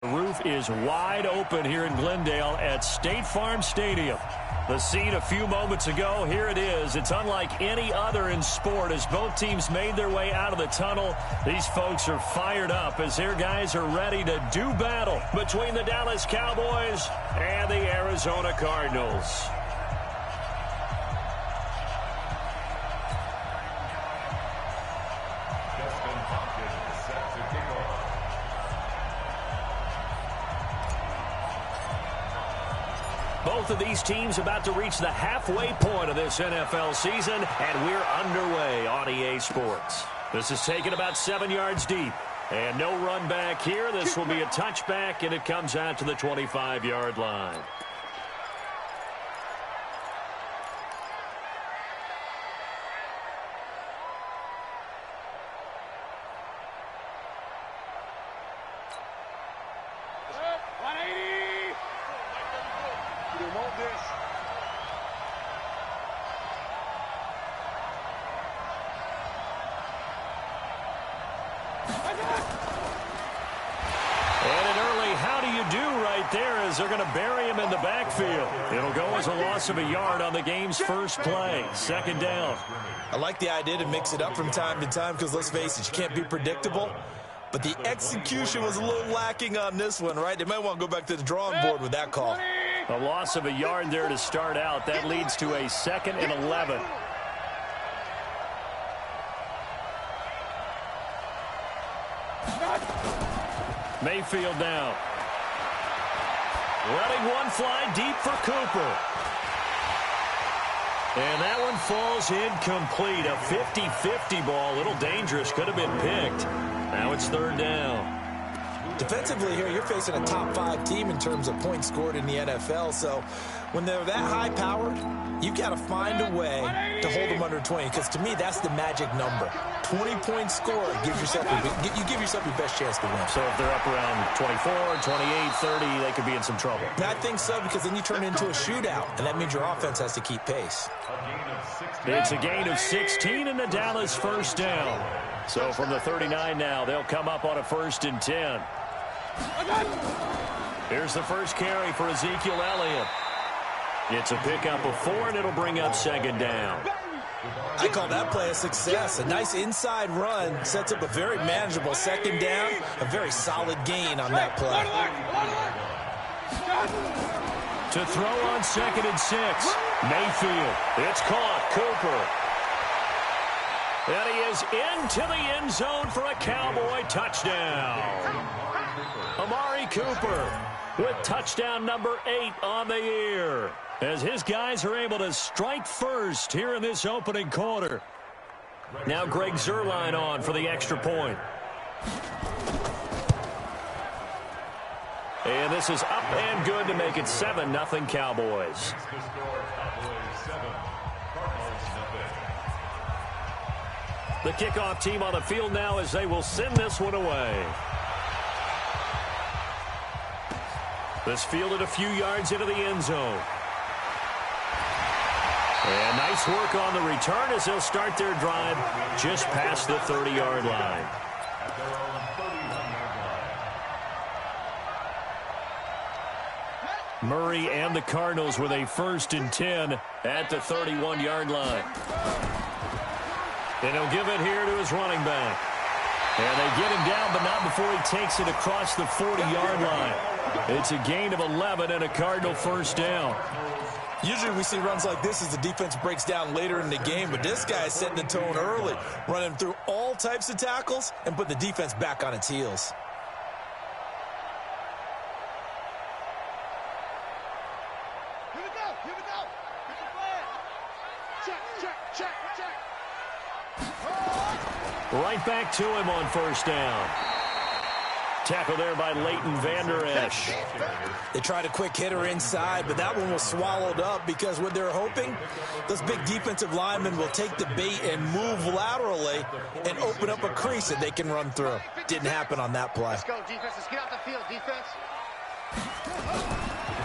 The roof is wide open here in Glendale at State Farm Stadium. The scene a few moments ago, here it is. It's unlike any other in sport as both teams made their way out of the tunnel. These folks are fired up as their guys are ready to do battle between the Dallas Cowboys and the Arizona Cardinals. Both of these teams about to reach the halfway point of this NFL season, and we're underway on EA Sports. This is taken about 7 yards deep, and no run back here. This will be a touchback, and it comes out to the 25-yard line. They're going to bury him in the backfield. It'll go as a loss of a yard on the game's first play. Second down. I like the idea to mix it up from time to time because, let's face it, you can't be predictable. But the execution was a little lacking on this one, right? They might want to go back to the drawing board with that call. A loss of a yard there to start out. That leads to a 2nd and 11. Mayfield now. Letting one fly deep for Cooper. And that one falls incomplete. A 50-50 ball. A little dangerous. Could have been picked. Now it's 3rd down. Defensively here, you're facing a top 5 team in terms of points scored in the NFL. So when they're that high-powered, you've got to find a way to hold them under 20. Because to me, that's the magic number. 20-point score gives yourself you give yourself your best chance to win. So if they're up around 24, 28, 30, they could be in some trouble. I think so, because then you turn it into a shootout, and that means your offense has to keep pace. It's a gain of 16 and the Dallas first down. So from the 39 now, they'll come up on a 1st and 10. Here's the first carry for Ezekiel Elliott. It's a pickup of 4, and it'll bring up 2nd down. I call that play a success. A nice inside run sets up a very manageable 2nd down. A very solid gain on that play. To throw on 2nd and 6. Mayfield. It's caught. Cooper. And he is into the end zone for a Cowboy touchdown. Amari Cooper with touchdown number 8 on the year, as his guys are able to strike first here in this opening quarter. Now Greg Zuerlein on for the extra point. And this is up and good to make it 7-0 Cowboys. The kickoff team on the field now as they will send this one away. This fielded a few yards into the end zone. And nice work on the return as they'll start their drive just past the 30-yard line. Murray and the Cardinals with a 1st and 10 at the 31-yard line. And he'll give it here to his running back. And they get him down, but not before he takes it across the 40-yard line. It's a gain of 11 and a Cardinal first down. Usually we see runs like this as the defense breaks down later in the game, but this guy is setting the tone early, running through all types of tackles and put the defense back on its heels. Here we go, here we go. Check. Right back to him on 1st down. Tackle there by Leighton Vander Esch. They tried a quick hitter inside, but that one was swallowed up because what they're hoping, those big defensive linemen will take the bait and move laterally and open up a crease that they can run through. Didn't happen on that play. Let's go, defense. Let's get out the field, defense.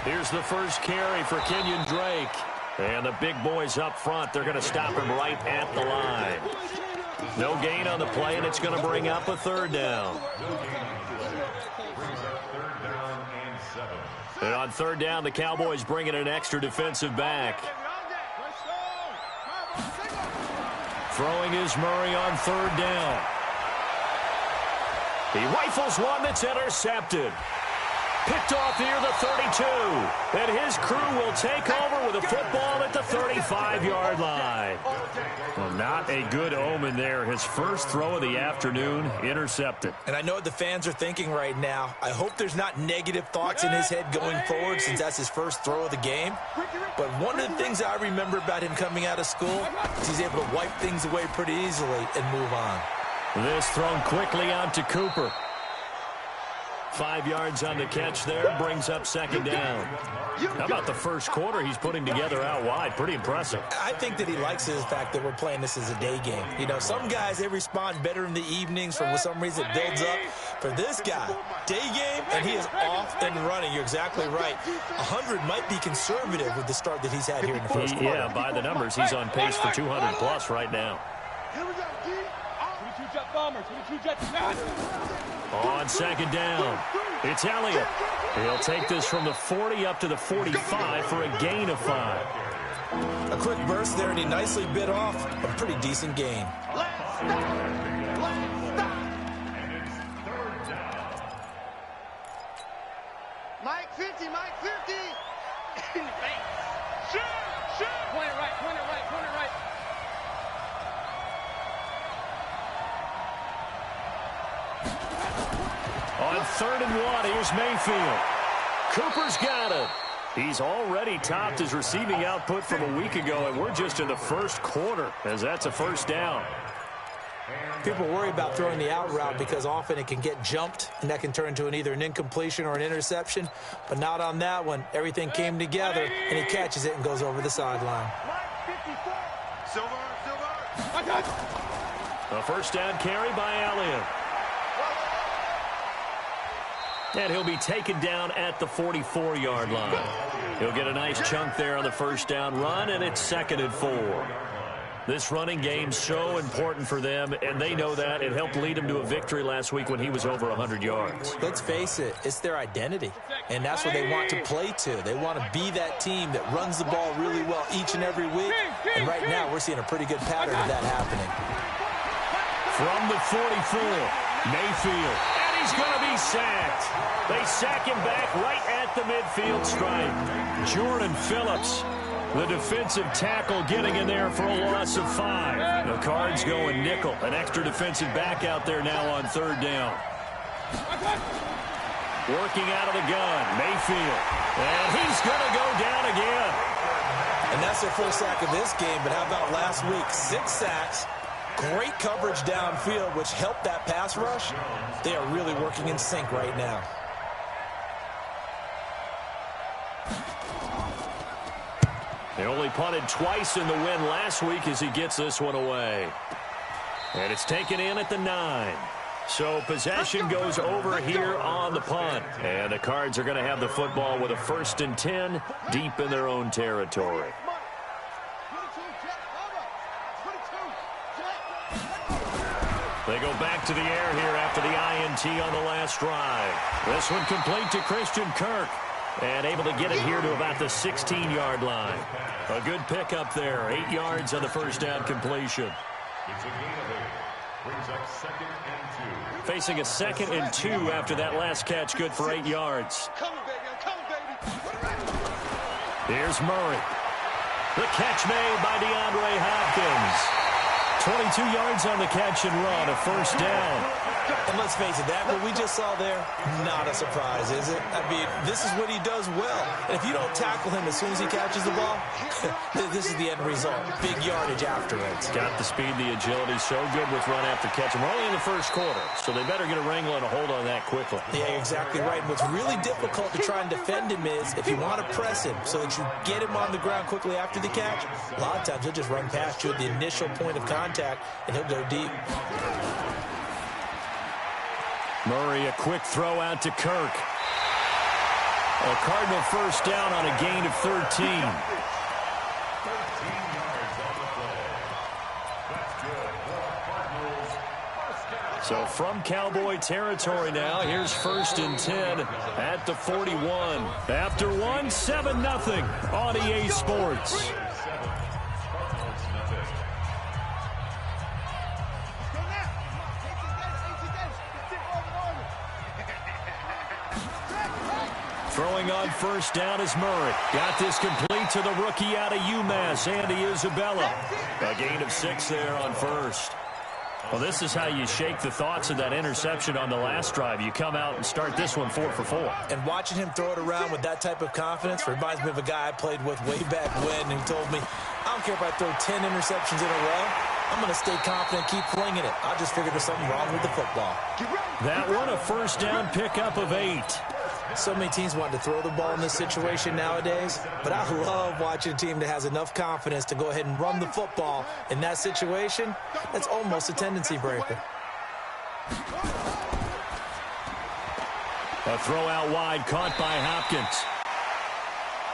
Here's the first carry for Kenyon Drake. And the big boys up front, they're going to stop him right at the line. No gain on the play, and it's going to bring up a third down. And on third down, the Cowboys bring in an extra defensive back. Throwing is Murray on third down. He rifles one that's intercepted. Picked off near the 32. And his crew will take over with a football at the 35-yard line. Well, not a good omen there. His first throw of the afternoon intercepted. And I know what the fans are thinking right now. I hope there's not negative thoughts in his head going forward since that's his first throw of the game. But one of the things I remember about him coming out of school is he's able to wipe things away pretty easily and move on. This thrown quickly out to Cooper. 5 yards on the catch there, brings up second down. How about the first quarter he's putting together out wide? Pretty impressive. I think that he likes the fact that we're playing this as a day game. You know, some guys, they respond better in the evenings. For some reason, it builds up. For this guy, day game, and he is off and running. You're exactly right. 100 might be conservative with the start that he's had here in the first quarter. Yeah, by the numbers, he's on pace for 200-plus right now. Here we go, D. 22 jet bombers, 22 jet. On second down, it's Elliott. He'll take this from the 40 up to the 45 for a gain of 5. A quick burst there, and he nicely bit off a pretty decent gain. Let's stop. Mike 50, Mike 50. In the face. Shoot. Point it right, point it right, point it right. On 3rd and 1, here's Mayfield. Cooper's got it. He's already topped his receiving output from a week ago, and we're just in the first quarter, as that's a first down. People worry about throwing the out route because often it can get jumped, and that can turn into either an incompletion or an interception. But not on that one. Everything came together, and he catches it and goes over the sideline. Silver. A first down carry by Elliott. And he'll be taken down at the 44-yard line. He'll get a nice chunk there on the first down run, and it's 2nd and 4. This running game's so important for them, and they know that. It helped lead them to a victory last week when he was over 100 yards. Let's face it, it's their identity, and that's what they want to play to. They want to be that team that runs the ball really well each and every week, and right now we're seeing a pretty good pattern of that happening. From the 44, Mayfield, and he's going to be sacked. They sack him back right at the midfield stripe. Jordan Phillips, the defensive tackle, getting in there for a loss of 5. The Cards going nickel. An extra defensive back out there now on 3rd down. Working out of the gun, Mayfield. And he's going to go down again. And that's their first sack of this game, but how about last week? 6 sacks. Great coverage downfield, which helped that pass rush. They are really working in sync right now. They only punted twice in the win last week as he gets this one away. And it's taken in at the 9. So possession goes over here on the punt. And the Cards are going to have the football with a 1st and 10 deep in their own territory. They go back to the air here after the INT on the last drive. This one complete to Christian Kirk. And able to get it here to about the 16-yard line. A good pickup there. 8 yards on the first down completion. Facing a 2nd and 2 after that last catch. Good for 8 yards. Here's Murray. The catch made by DeAndre Hopkins. 22 yards on the catch and run, a first down. And let's face it, that what we just saw there, not a surprise, is it? I mean, this is what he does well. And if you don't tackle him as soon as he catches the ball, this is the end result. Big yardage afterwards. Got the speed, the agility, so good with run after catch. And we're only in the first quarter, so they better get a wrangle and a hold on that quickly. Yeah, you're exactly right. And what's really difficult to try and defend him is if you want to press him so that you get him on the ground quickly after the catch, a lot of times he'll just run past you at the initial point of contact, and he'll go deep. Murray, a quick throw out to Kirk. A Cardinal first down on a gain of 13. So from Cowboy territory now, here's 1st and 10 at the 41. After one, 7-0 on EA Sports. Throwing on 1st down is Murray. Got this complete to the rookie out of UMass, Andy Isabella. A gain of 6 there on 1st. Well, this is how you shake the thoughts of that interception on the last drive. You come out and start this one 4 for 4. And watching him throw it around with that type of confidence reminds me of a guy I played with way back when who told me, I don't care if I throw 10 interceptions in a row. I'm going to stay confident, keep flinging it. I just figured there's something wrong with the football. That one a 1st down pickup of 8. So many teams want to throw the ball in this situation nowadays, but I love watching a team that has enough confidence to go ahead and run the football. In that situation, that's almost a tendency breaker. A throw out wide caught by Hopkins.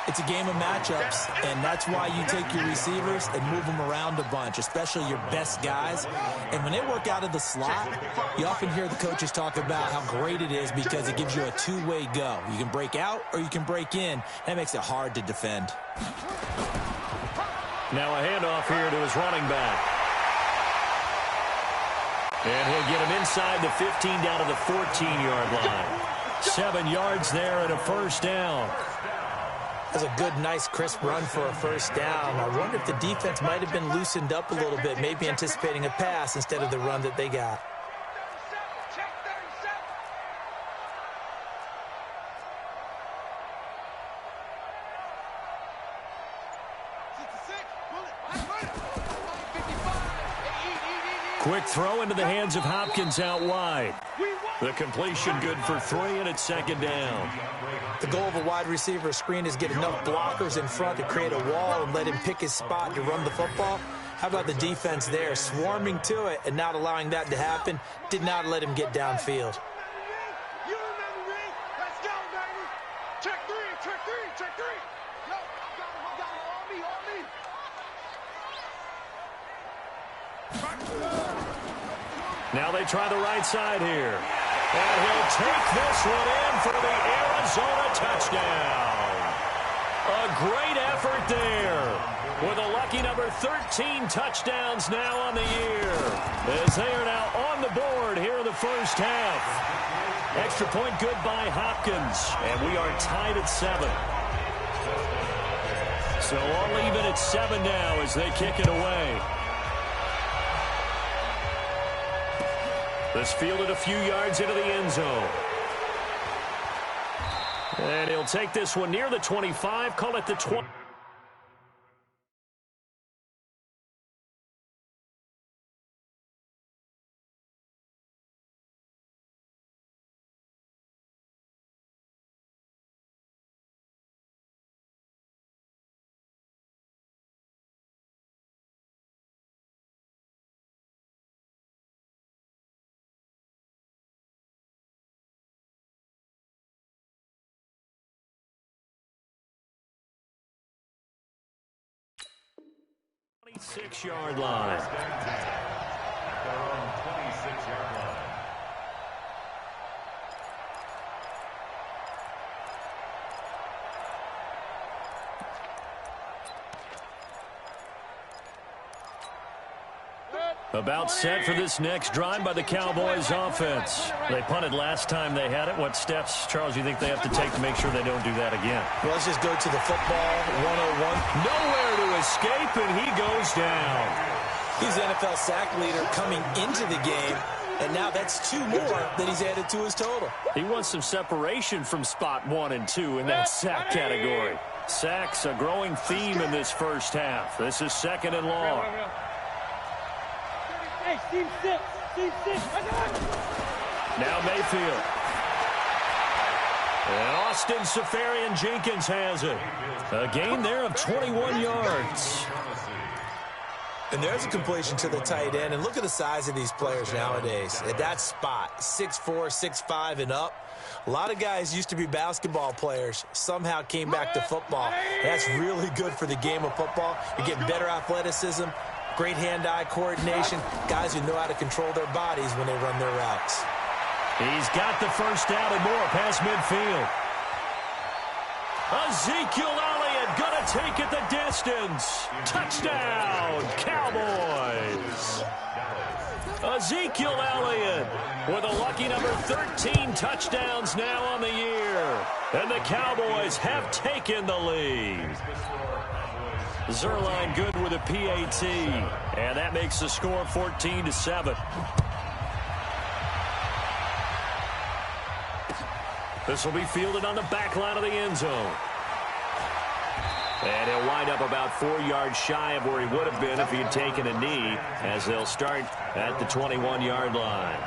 It's a game of matchups, and that's why you take your receivers and move them around a bunch, especially your best guys. And when they work out of the slot, you often hear the coaches talk about how great it is because it gives you a two-way go. You can break out or you can break in. That makes it hard to defend. Now a handoff here to his running back. And he'll get him inside the 15 down to the 14-yard line. 7 yards there and a 1st down. That's a good, nice, crisp run for a 1st down. I wonder if the defense might have been loosened up a little bit, maybe anticipating a pass instead of the run that they got. Quick throw into the hands of Hopkins out wide. The completion good for 3, and it's 2nd down. The goal of a wide receiver screen is get enough blockers in front to create a wall and let him pick his spot to run the football. How about the defense there, swarming to it and not allowing that to happen? Did not let him get downfield. You remember me? Let's go, baby. Check 3, check 3, check 3. Yo, I got him, on me. Now they try the right side here. And he'll take this one in for the Arizona touchdown. A great effort there with a lucky number 13 touchdowns now on the year as they are now on the board here in the 1st half. Extra point good by Hopkins, and we are tied at 7. So all even at 7 now as they kick it away. This fielded a few yards into the end zone. And he'll take this one near the 25, call it the 20. Six-yard line. They're on 26-yard line. About set for this next drive by the Cowboys offense. They punted last time they had it. What steps, Charles, you think they have to take to make sure they don't do that again? Well, let's just go to the football 101. Nowhere to escape, and he goes down. He's the NFL sack leader coming into the game, and now that's 2 more that he's added to his total. He wants some separation from spot 1 and 2 in that sack category. Sacks, a growing theme in this 1st half. This is 2nd and long. Hey, team 6. Now Mayfield. And Austin Safarian-Jenkins has it. A gain there of 21 yards. And there's a completion to the tight end. And look at the size of these players nowadays. At that spot, 6'4", 6'5", and up. A lot of guys used to be basketball players, somehow came back to football. And that's really good for the game of football. You're getting better athleticism, Great hand-eye coordination. Guys who know how to control their bodies when they run their routes. He's got the first down and more past midfield. Ezekiel Elliott going to take it the distance. Touchdown, Cowboys. Ezekiel Elliott with a lucky number 13 touchdowns now on the year. And the Cowboys have taken the lead. Zerline good with a PAT. And that makes the score 14-7. This will be fielded on the back line of the end zone. And he'll wind up about 4 yards shy of where he would have been if he had taken a knee, as they'll start at the 21-yard line.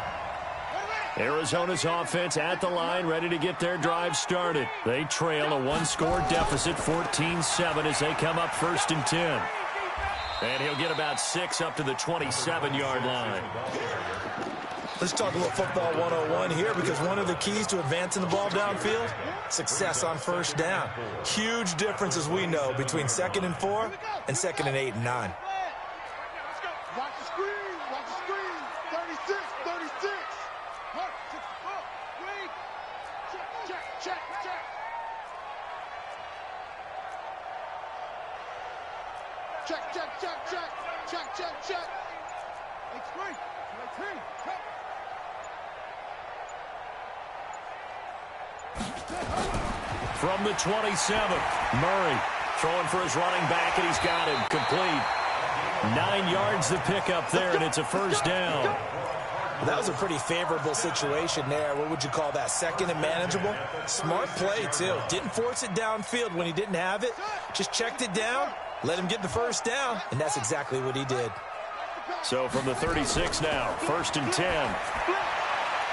Arizona's offense at the line, ready to get their drive started. They trail a one-score deficit, 14-7, as they come up 1st and 10. And he'll get about 6 up to the 27-yard line. Let's talk a little football 101 here, because one of the keys to advancing the ball downfield, success on first down. Huge difference, as we know, between 2nd and 4 and 2nd and 8 and 9. Watch the screen. Watch the screen. 36, 36. Up, wait. Check, check, check. Check, check, check, check. Check, check, check. X3. X3. Check. From the 27, Murray throwing for his running back, and he's got him complete. 9 yards to pick up there, and it's a first down. That was a pretty favorable situation there. What would you call that? 2nd and manageable? Smart play, too. Didn't force it downfield when he didn't have it. Just checked it down, let him get the first down, and that's exactly what he did. So from the 36 now, 1st and 10.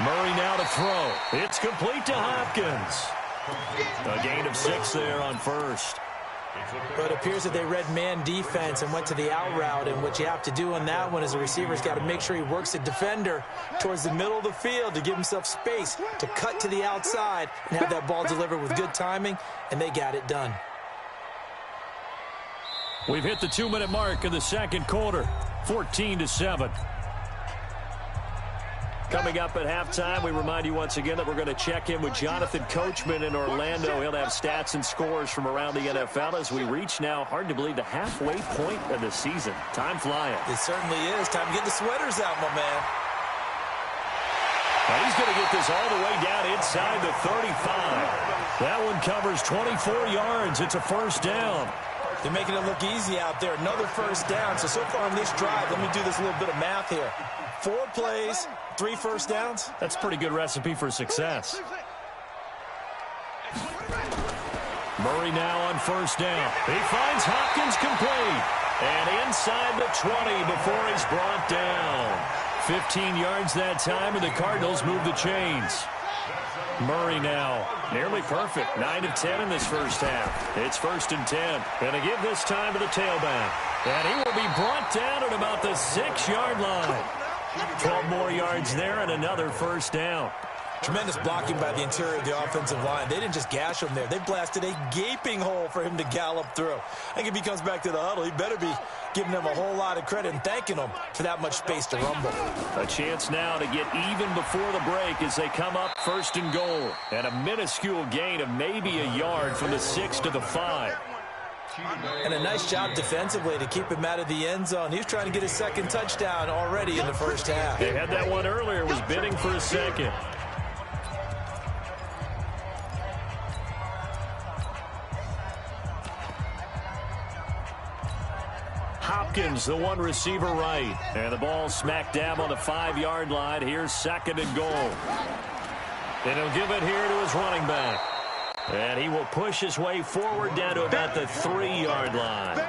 Murray now to throw. It's complete to Hopkins. A gain of 6 there on first. But it appears that they read man defense and went to the out route, and what you have to do on that one is the receiver's got to make sure he works the defender towards the middle of the field to give himself space to cut to the outside and have that ball delivered with good timing, and they got it done. We've hit the 2-minute mark in the second quarter, 14-7. Coming up at halftime, we remind you once again that we're going to check in with Jonathan Coachman in Orlando. He'll have stats and scores from around the NFL as we reach now, hard to believe, the halfway point of the season. Time flying. It certainly is. Time to get the sweaters out, my man. And he's going to get this all the way down inside the 35. That one covers 24 yards. It's a first down. They're making it look easy out there. Another first down. So far on this drive, let me do this little bit of math here. 4 plays, 3 first downs. That's a pretty good recipe for success. Murray now on first down. He finds Hopkins complete. And inside the 20 before he's brought down. 15 yards that time, and the Cardinals move the chains. Murray now, nearly perfect. 9 of 10 in this first half. It's 1st and 10. And to give this time to the tailback. And he will be brought down at about the 6-yard line. 12 more yards there and another first down. Tremendous blocking by the interior of the offensive line. They didn't just gash him there. They blasted a gaping hole for him to gallop through. I think if he comes back to the huddle, he better be giving them a whole lot of credit and thanking them for that much space to rumble. A chance now to get even before the break as they come up 1st and goal. And a minuscule gain of maybe a yard from the 6 to the 5. And a nice job defensively to keep him out of the end zone. He was trying to get his 2nd touchdown already in the first half. They had that one earlier, was bidding for a 2nd. Hopkins, the one receiver right. And the ball smack dab on the 5-yard line. Here's 2nd and goal. And he'll give it here to his running back. And he will push his way forward down to about the 3-yard line.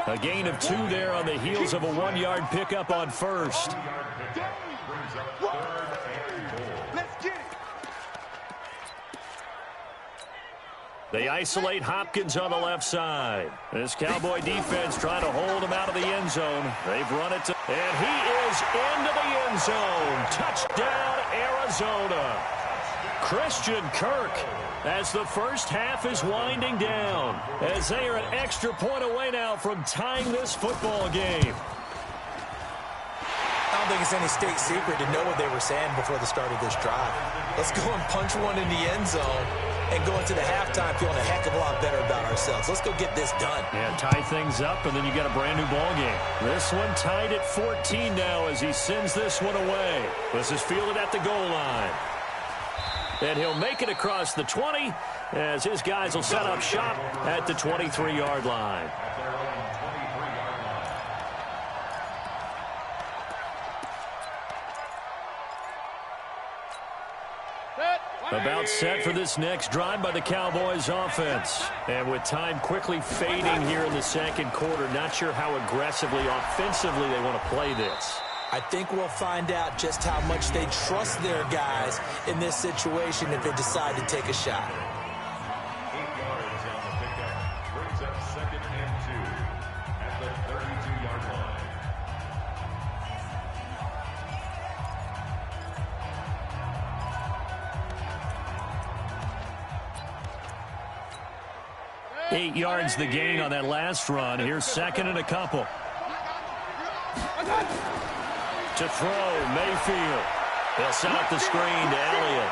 A gain of 2 there on the heels of a 1-yard pickup on first. They isolate Hopkins on the left side. This Cowboy defense trying to hold him out of the end zone. They've run it to, and he is into the end zone. Touchdown, Arizona. Christian Kirk, as the first half is winding down, as they are an extra point away now from tying this football game. don't think it's any state secret to know what they were saying before the start of this drive. Let's go and punch one in the end zone and go into the halftime feeling a heck of a lot better about ourselves. Let's go get this done. Yeah, tie things up, and then you got a brand new ball game. This one tied at 14 now as he sends this one away. This is fielded at the goal line. And he'll make it across the 20 as his guys will set up shop at the 23-yard line. About set for this next drive by the Cowboys offense. And with time quickly fading here in the second quarter, not sure how aggressively, offensively they want to play this. I think we'll find out just how much they trust their guys in this situation if they decide to take a shot. 8 yards on the pickup. Brings up 2nd and 2 at the 32-yard line. Eight yards the gain on that last run. Here's second and a couple. To throw, Mayfield. He'll set up the screen to Elliott.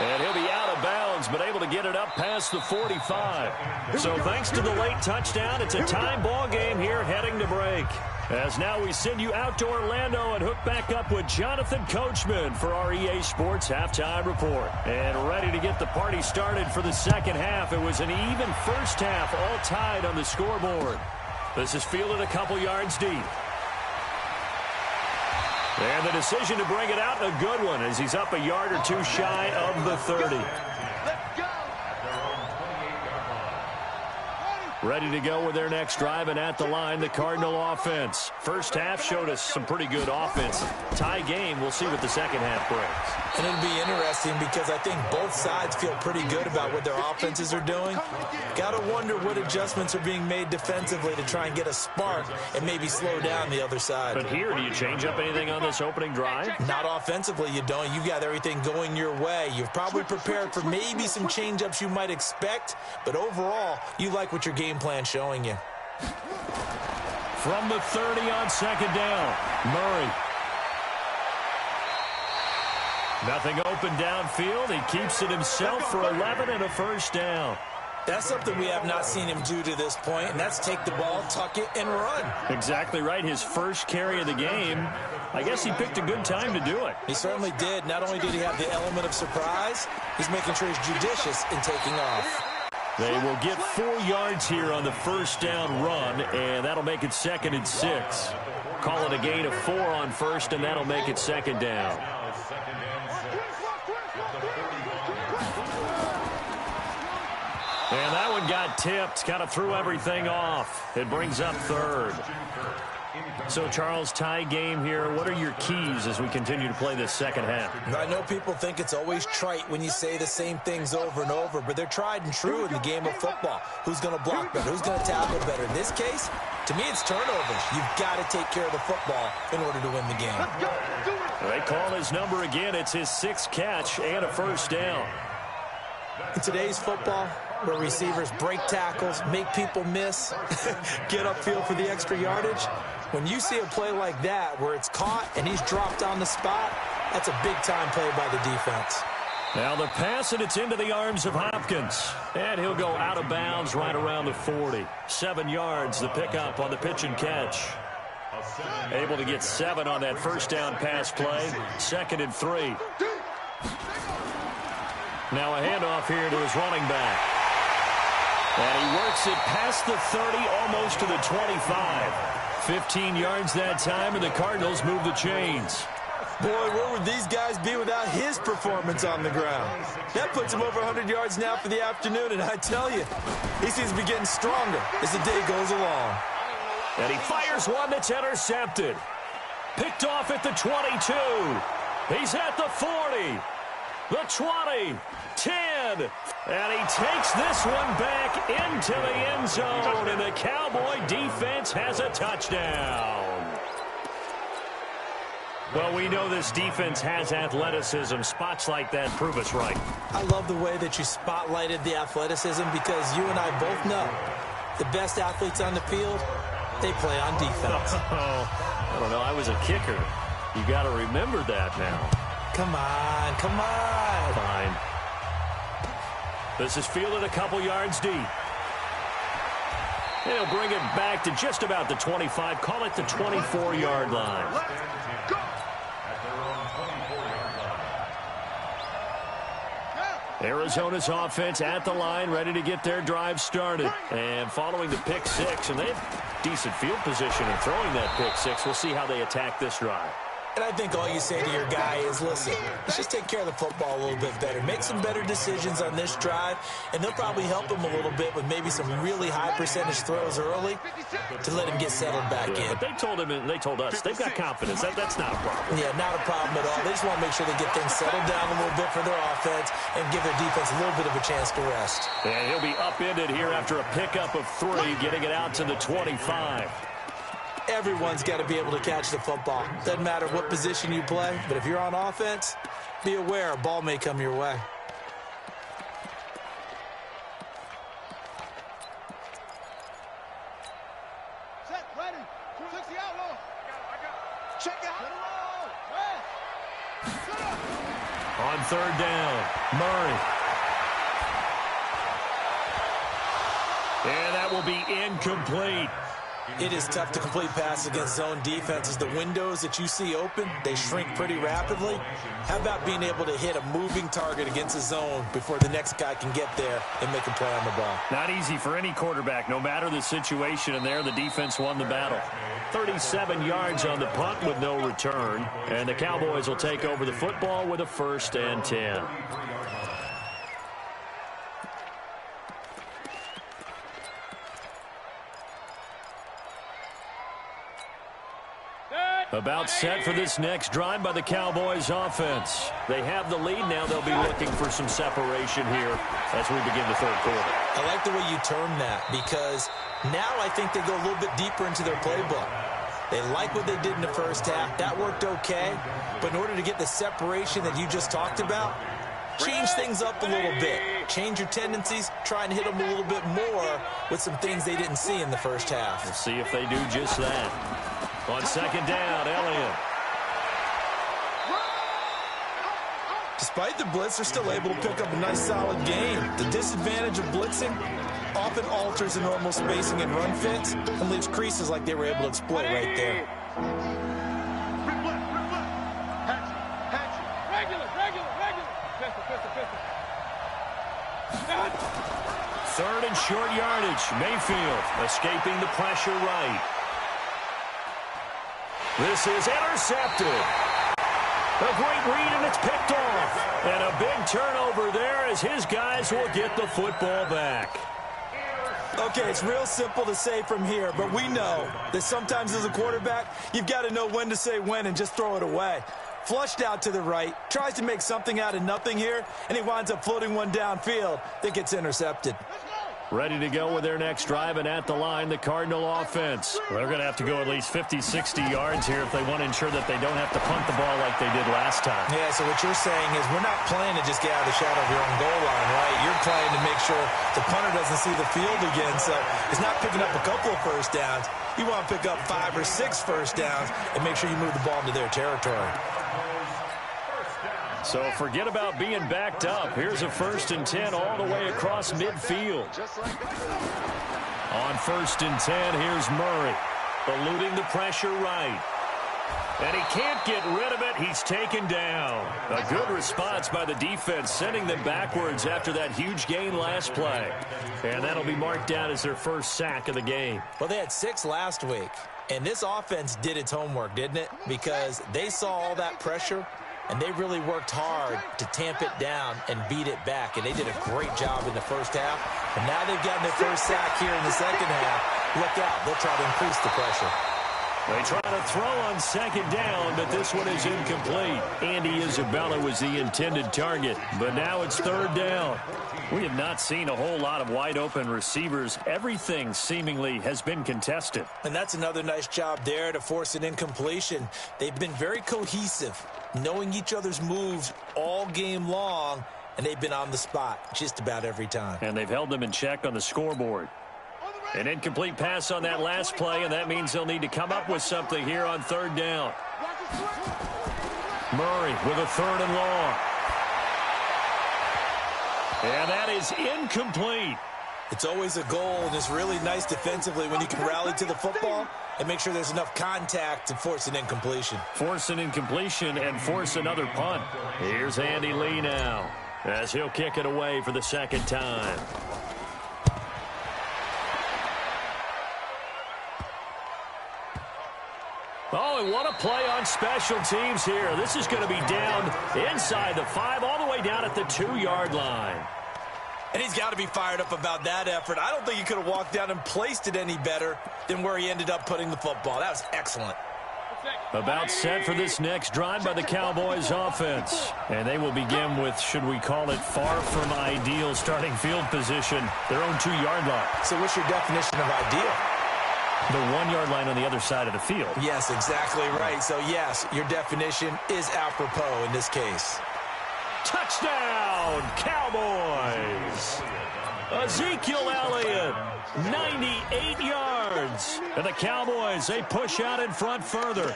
And he'll be out of bounds, but able to get it up past the 45. So thanks to the late touchdown, it's a time ball game here heading to break. As now we send you out to Orlando and hook back up with Jonathan Coachman for our EA Sports Halftime Report. And ready to get the party started for the second half. It was an even first half, all tied on the scoreboard. This is fielded a couple yards deep. And the decision to bring it out, a good one, as he's up a yard or two shy of the 30. Ready to go with their next drive, and at the line, the Cardinal offense. First half showed us some pretty good offense. Tie game, we'll see what the second half brings. And it'll be interesting because I think both sides feel pretty good about what their offenses are doing. Got to wonder what adjustments are being made defensively to try and get a spark and maybe slow down the other side. But here, do you change up anything on this opening drive? Not offensively, you don't. You've got everything going your way. You've probably prepared for maybe some change-ups you might expect, but overall, you like what your game plan showing you. From the 30 on second down, Murray. Nothing open downfield. He keeps it himself for 11 and a first down. That's something we have not seen him do to this point, and that's take the ball, tuck it, and run. Exactly right. His first carry of the game. I guess he picked a good time to do it. He certainly did. Not only did he have the element of surprise, he's making sure he's judicious in taking off. They will get 4 yards here on the first down run, and that'll make it 2nd and 6. Call it a gain of 4 on first, and that'll make it second down. And that one got tipped, kind of threw everything off. It brings up 3rd. So, Charles, tie game here. What are your keys as we continue to play this second half? I know people think it's always trite when you say the same things over and over, but they're tried and true in the game of football. Who's going to block better? Who's going to tackle better? In this case, to me, it's turnovers. You've got to take care of the football in order to win the game. They call his number again. It's his 6th catch and a first down. In today's football, where receivers break tackles, make people miss, get upfield for the extra yardage, when you see a play like that where it's caught and he's dropped on the spot, that's a big-time play by the defense. Now the pass, and it's into the arms of Hopkins. And he'll go out of bounds right around the 40. 7 yards, the pickup on the pitch and catch. Able to get 7 on that first down pass play. 2nd and 3. Now a handoff here to his running back. And he works it past the 30, almost to the 25. 15 yards that time, and the Cardinals move the chains. Boy, where would these guys be without his performance on the ground? That puts him over 100 yards now for the afternoon, and I tell you, he seems to be getting stronger as the day goes along. And he fires one that's intercepted. Picked off at the 22. He's at the 40. The 20, 10, and he takes this one back into the end zone, and the Cowboy defense has a touchdown. Well, we know this defense has athleticism. Spots like that prove us right. I love the way that you spotlighted the athleticism because you and I both know the best athletes on the field, they play on defense. I don't know. I was a kicker. You got to remember that now. Come on, come on. Fine. This is fielded a couple yards deep. He'll bring it back to just about the 25. Call it the 24-yard line. Go. Arizona's offense at the line, ready to get their drive started. And following the pick six, and they have decent field position in throwing that pick six. We'll see how they attack this drive. And I think all you say to your guy is, listen, let's just take care of the football a little bit better. Make some better decisions on this drive, and they'll probably help him a little bit with maybe some really high percentage throws early to let him get settled back in. But they told him, and they told us, they've got confidence. That's not a problem. Yeah, not a problem at all. They just want to make sure they get things settled down a little bit for their offense and give their defense a little bit of a chance to rest. And he'll be upended here after a pickup of 3, getting it out to the 25. Everyone's got to be able to catch the football. Doesn't matter what position you play, but if you're on offense, be aware a ball may come your way. Set, ready. 260 outlaw. I got it. Check out. On third down, Murray. And that will be incomplete. It is tough to complete passes against zone defenses. The windows that you see open, they shrink pretty rapidly. How about being able to hit a moving target against a zone before the next guy can get there and make a play on the ball? Not easy for any quarterback, no matter the situation. And there, the defense won the battle. 37 yards on the punt with no return. And the Cowboys will take over the football with a 1st and 10. About set for this next drive by the Cowboys offense. They have the lead now. They'll be looking for some separation here as we begin the third quarter. I like the way you term that, because now I think they go a little bit deeper into their playbook. They like what they did in the first half. That worked okay. But in order to get the separation that you just talked about, change things up a little bit. Change your tendencies. Try and hit them a little bit more with some things they didn't see in the first half. We'll see if they do just that. On second down, Elliott. Despite the blitz, they're still able to pick up a nice, solid game. The disadvantage of blitzing often alters the normal spacing and run fits and leaves creases like they were able to exploit right there. Third and short yardage. Mayfield escaping the pressure right. This is intercepted. A great read, and it's picked off. And a big turnover there as his guys will get the football back. Okay, it's real simple to say from here, but we know that sometimes as a quarterback, you've got to know when to say when and just throw it away. Flushed out to the right, tries to make something out of nothing here, and he winds up floating one downfield that gets intercepted. Ready to go with their next drive, and at the line, the Cardinal offense. They're going to have to go at least 50, 60 yards here if they want to ensure that they don't have to punt the ball like they did last time. Yeah, so what you're saying is we're not playing to just get out of the shadow of your own goal line, right? You're playing to make sure the punter doesn't see the field again, so it's not picking up a couple of first downs. You want to pick up 5 or 6 first downs and make sure you move the ball into their territory. So forget about being backed up. Here's a 1st and 10 all the way across midfield. On 1st and 10, here's Murray, eluding the pressure right. And he can't get rid of it. He's taken down. A good response by the defense, sending them backwards after that huge gain last play. And that'll be marked down as their first sack of the game. Well, they had 6 last week, and this offense did its homework, didn't it? Because they saw all that pressure, and they really worked hard to tamp it down and beat it back. And they did a great job in the first half. And now they've gotten their first sack here in the second half. Look out. They'll try to increase the pressure. They try to throw on second down, but this one is incomplete. Andy Isabella was the intended target, but now it's 3rd down. We have not seen a whole lot of wide-open receivers. Everything seemingly has been contested. And that's another nice job there to force an incompletion. They've been very cohesive, knowing each other's moves all game long, and they've been on the spot just about every time. And they've held them in check on the scoreboard. On the An incomplete pass on that last play, and that means they'll need to come up with something here on third down. Murray with a 3rd and long. And that is incomplete. It's always a goal, and it's really nice defensively when you can rally to the football and make sure there's enough contact to force an incompletion. Force an incompletion and force another punt. Here's Andy Lee now as he'll kick it away for the 2nd time. Oh, and what a play on special teams here. This is going to be down inside the 5, all the way down at the 2-yard line. And he's got to be fired up about that effort. I don't think he could have walked down and placed it any better than where he ended up putting the football. That was excellent. About set for this next drive by the Cowboys offense. And they will begin with, should we call it, far from ideal starting field position, their own 2-yard line. So what's your definition of ideal? The 1-yard line on the other side of the field. Yes, exactly right. So, yes, your definition is apropos in this case. Touchdown, Cowboys! Ezekiel Elliott, 98 yards. And the Cowboys, they push out in front further.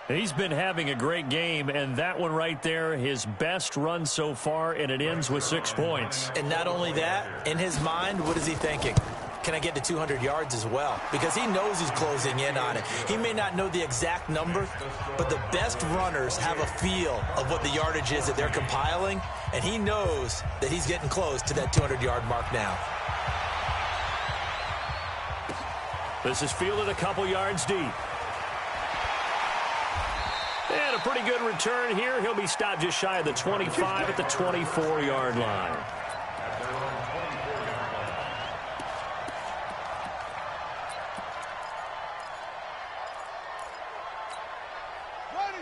He's been having a great game, and that one right there, his best run so far, and it ends with 6 points. And not only that, in his mind, what is he thinking? Can I get to 200 yards as well? Because he knows he's closing in on it. He may not know the exact number, but the best runners have a feel of what the yardage is that they're compiling, and he knows that he's getting close to that 200-yard mark now. This is fielded a couple yards deep. And a pretty good return here. He'll be stopped just shy of the 25 at the 24-yard line.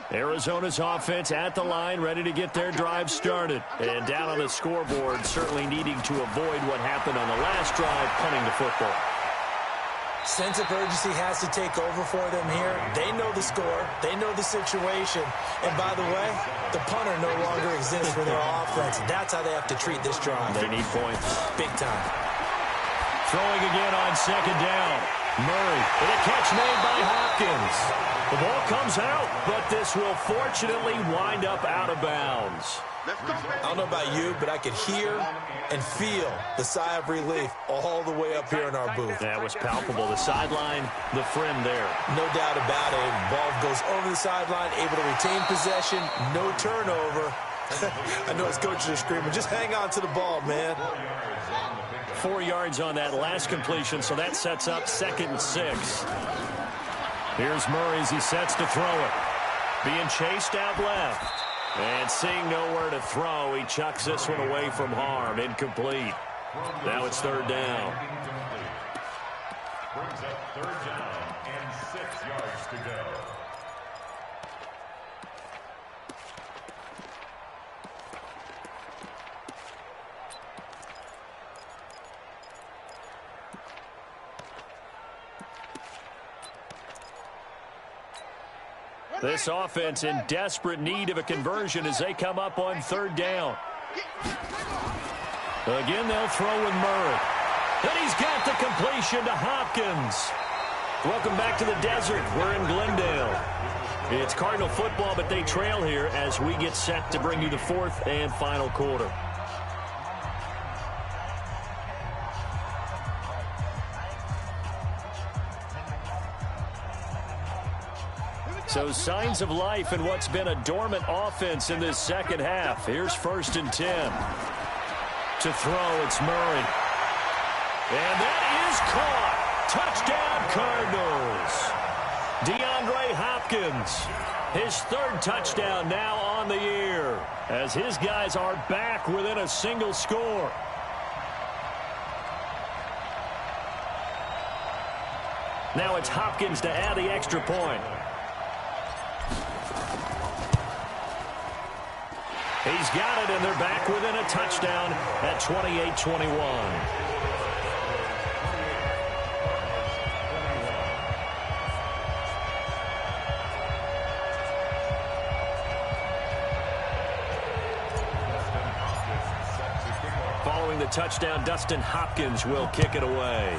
Arizona's offense at the line, ready to get their drive started. And down on the scoreboard, certainly needing to avoid what happened on the last drive, punting the football. Sense of urgency has to take over for them here. They know the score. They know the situation. And by the way, the punter no longer exists for their offense. That's how they have to treat this drive. They need points. Big time. Throwing again on 2nd down. Murray with a catch made by Hopkins. The ball comes out, but this will fortunately wind up out of bounds. I don't know about you, but I could hear and feel the sigh of relief all the way up here in our booth. That was palpable. The sideline, the friend there. No doubt about it. Ball goes over the sideline, able to retain possession, no turnover. I know his coaches are screaming, just hang on to the ball, man. 4 yards on that last completion, so that sets up 2nd and 6. Here's Murray as he sets to throw it. Being chased out left. And seeing nowhere to throw, he chucks this one away from harm. Incomplete. Now it's 3rd down. Brings up 3rd down and 6 yards to go. This offense in desperate need of a conversion as they come up on 3rd down. Again, they'll throw with Murray. And he's got the completion to Hopkins. Welcome back to the desert. We're in Glendale. It's Cardinal football, but they trail here as we get set to bring you the 4th and final quarter. So signs of life in what's been a dormant offense in this 2nd half. Here's 1st and 10. To throw, it's Murray. And that is caught. Touchdown, Cardinals. DeAndre Hopkins, his 3rd touchdown now on the year, as his guys are back within a single score. Now it's Hopkins to add the extra point. He's got it, and they're back within a touchdown at 28-21. scoring the touchdown. Dustin Hopkins will kick it away.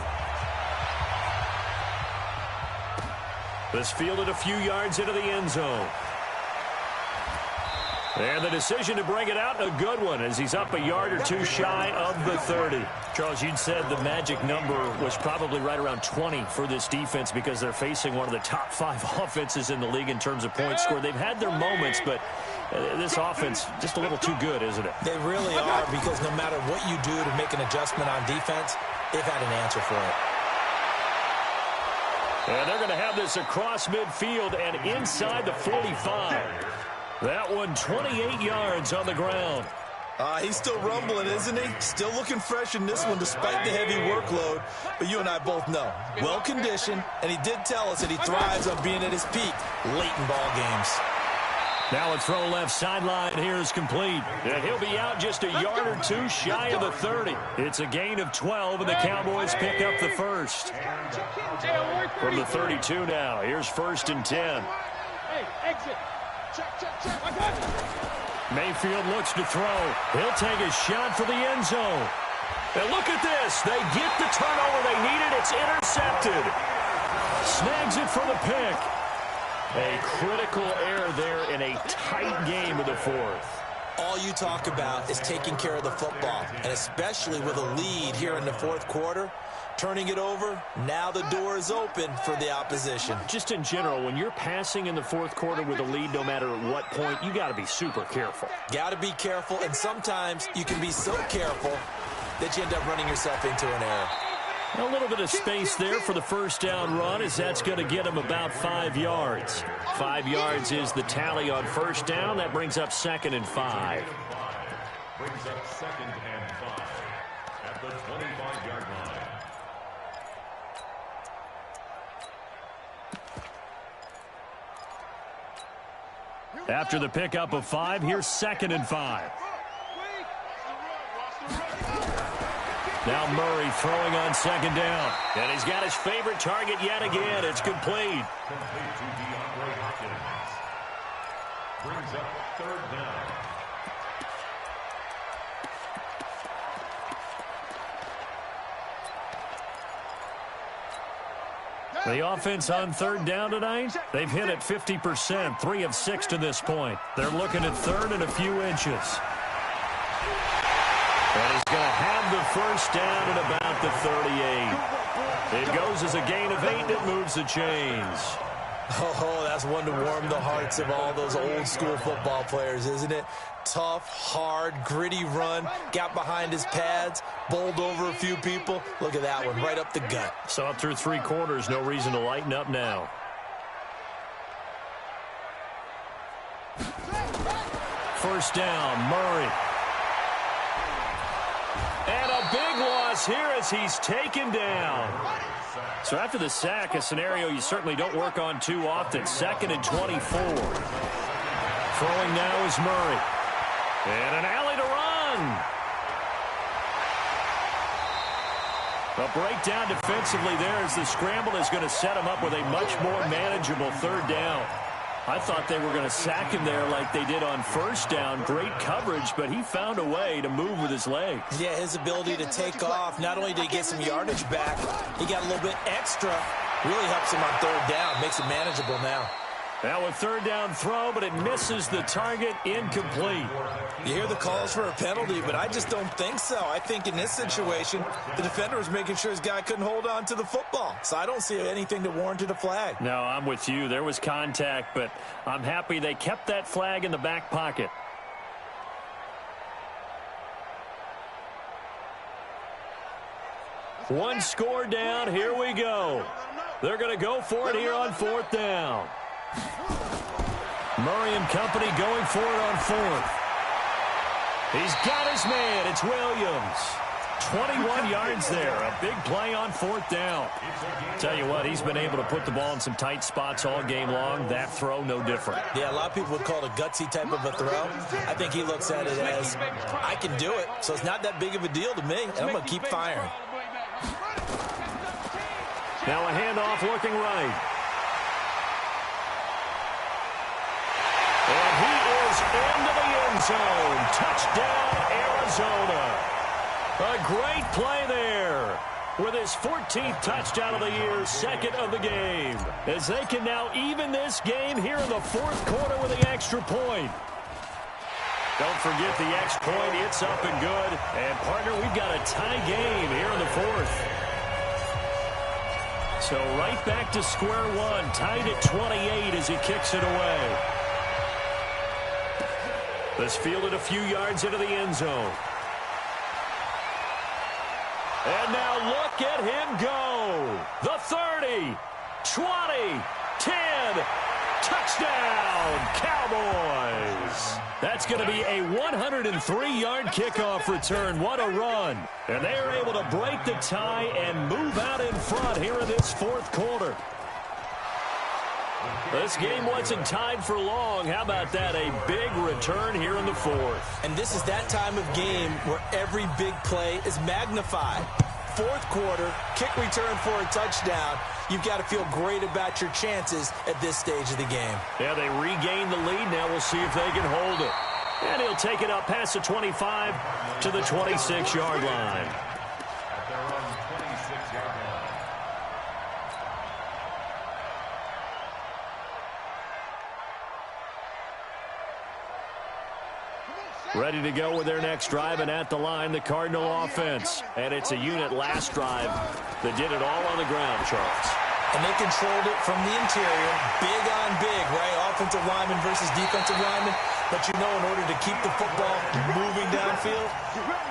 This fielded a few yards into the end zone. And the decision to bring it out, a good one, as he's up a yard or two shy of the 30. Charles, you'd said the magic number was probably right around 20 for this defense because they're facing one of the top 5 offenses in the league in terms of points scored. They've had their moments, but this offense just a little too good, isn't it? They really are, because no matter what you do to make an adjustment on defense, they've had an answer for it. And they're going to have this across midfield and inside the 45. That one 28 yards on the ground. He's still rumbling, isn't he? Still looking fresh in this one despite the heavy workload. But you and I both know, well-conditioned, and he did tell us that he thrives on being at his peak late in ball games. Now a throw left sideline here is complete. And he'll be out just a yard or two shy of the 30. It's a gain of 12, and the Cowboys pick up the first. From the 32 now, here's 1st and 10. Hey, exit. Mayfield looks to throw. He'll take a shot for the end zone. And look at this. They get the turnover they needed. It's intercepted. Snags it for the pick. A critical error there in a tight game of the 4th. All you talk about is taking care of the football, and especially with a lead here in the 4th quarter. Turning it over, now the door is open for the opposition. Just in general, when you're passing in the 4th quarter with a lead, no matter what point, you got to be super careful. Got to be careful, and sometimes you can be so careful that you end up running yourself into an error. A little bit of space there for the first down run, as that's going to get him about 5 yards. 5 yards is the tally on first down. That brings up 2nd and 5. Brings up 2nd and 5 at the 25-yard line. After the pickup of 5, here's 2nd and 5. Now Murray throwing on 2nd down. And he's got his favorite target yet again. It's complete. Complete to DeAndre Hopkins. Brings up 3rd down. The offense on 3rd down tonight, they've hit it 50%, 3 of 6 to this point. They're looking at 3rd and a few inches. And he's going to have the first down at about the 38. It goes as a gain of 8, and it moves the chains. Oh, that's one to warm the hearts of all those old-school football players, isn't it? Tough, hard, gritty run, got behind his pads, bowled over a few people. Look at that one, right up the gut. Saw it through 3 quarters, no reason to lighten up now. First down, Murray. And a big loss here as he's taken down. So after the sack, a scenario you certainly don't work on too often. 2nd and 24. Throwing now is Murray. And an alley to run. A breakdown defensively there as the scramble is going to set him up with a much more manageable 3rd down. I thought they were going to sack him there like they did on first down. Great coverage, but he found a way to move with his legs. Yeah, his ability to take off, not only did he get some yardage back, he got a little bit extra. Really helps him on 3rd down, makes it manageable now. Now a 3rd down throw, but it misses the target, incomplete. You hear the calls for a penalty, but I just don't think so. I think in this situation, the defender was making sure his guy couldn't hold on to the football. So I don't see anything that warranted a flag. No, I'm with you. There was contact, but I'm happy they kept that flag in the back pocket. One score down. Here we go. They're going to go for it here on 4th down. Murray and company going for it on 4th. He's got his man. It's Williams. 21 yards there. A big play on 4th down. Tell you what, he's been able to put the ball in some tight spots all game long. That throw, no different. Yeah, a lot of people would call it a gutsy type of a throw. I think he looks at it as, I can do it, so it's not that big of a deal to me, and I'm going to keep firing. Now a handoff looking right. And he is into the end zone. Touchdown, Arizona. A great play there. With his 14th touchdown of the year, second of the game. As they can now even this game here in the fourth quarter with the extra point. Don't forget the extra point. It's up and good. And, partner, we've got a tie game here in the fourth. So right back to square one. Tied at 28 as he kicks it away. This fielded a few yards into the end zone. And now look at him go. The 30, 20, 10, touchdown, Cowboys. That's going to be a 103-yard kickoff return. What a run. And they are able to break the tie and move out in front here in this fourth quarter. This game wasn't tied for long. How about that? A big return here in the fourth. And this is that time of game where every big play is magnified. Fourth quarter, kick return for a touchdown. You've got to feel great about your chances at this stage of the game. Yeah, they regain the lead. Now we'll see if they can hold it. And he'll take it up past the 25 to the 26-yard line. At their own 26-yard line. Ready to go with their next drive, and at the line, the Cardinal offense. And it's a unit last drive that did it all on the ground, Charles. And they controlled it from the interior, big on big, right? Offensive lineman versus defensive lineman. But you know, in order to keep the football moving downfield,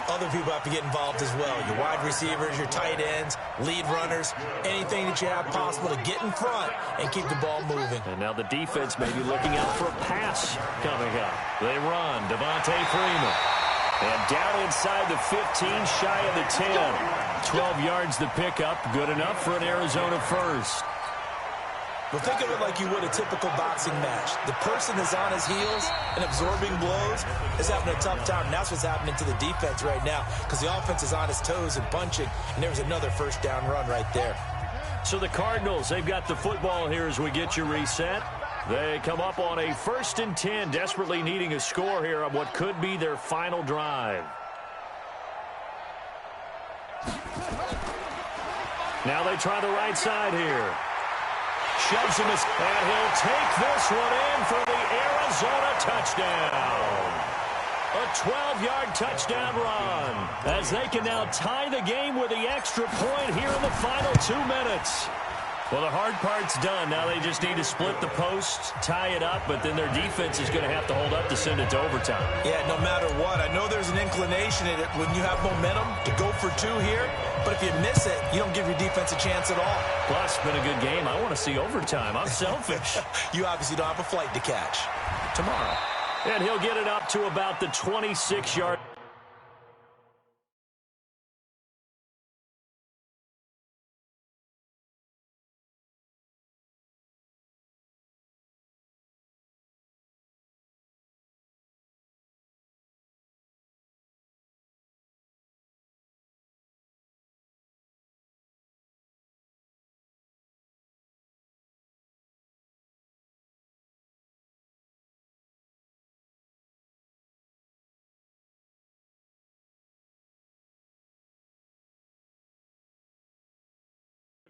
other people have to get involved as well. Your wide receivers, your tight ends, lead runners, anything that you have possible to get in front and keep the ball moving. And now the defense may be looking out for a pass coming up. They run. Devontae Freeman. And down inside the 15, shy of the 10. 12 yards the pickup. Good enough for an Arizona first. Well, think of it like you would a typical boxing match. The person that's on his heels and absorbing blows is having a tough time. And that's what's happening to the defense right now because the offense is on his toes and punching. And there's another first down run right there. So the Cardinals, they've got the football here as we get you reset. They come up on a 1st and 10, desperately needing a score here on what could be their final drive. Now they try the right side here. Shoves him, and he'll take this one in for the Arizona touchdown. A 12-yard touchdown run as they can now tie the game with the extra point here in the final 2 minutes. Well, the hard part's done. Now they just need to split the post, tie it up, but then their defense is going to have to hold up to send it to overtime. Yeah, no matter what. I know there's an inclination in it when you have momentum to go for 2 here, but if you miss it, you don't give your defense a chance at all. Plus, it's been a good game. I want to see overtime. I'm selfish. You obviously don't have a flight to catch tomorrow. And he'll get it up to about the 26-yard.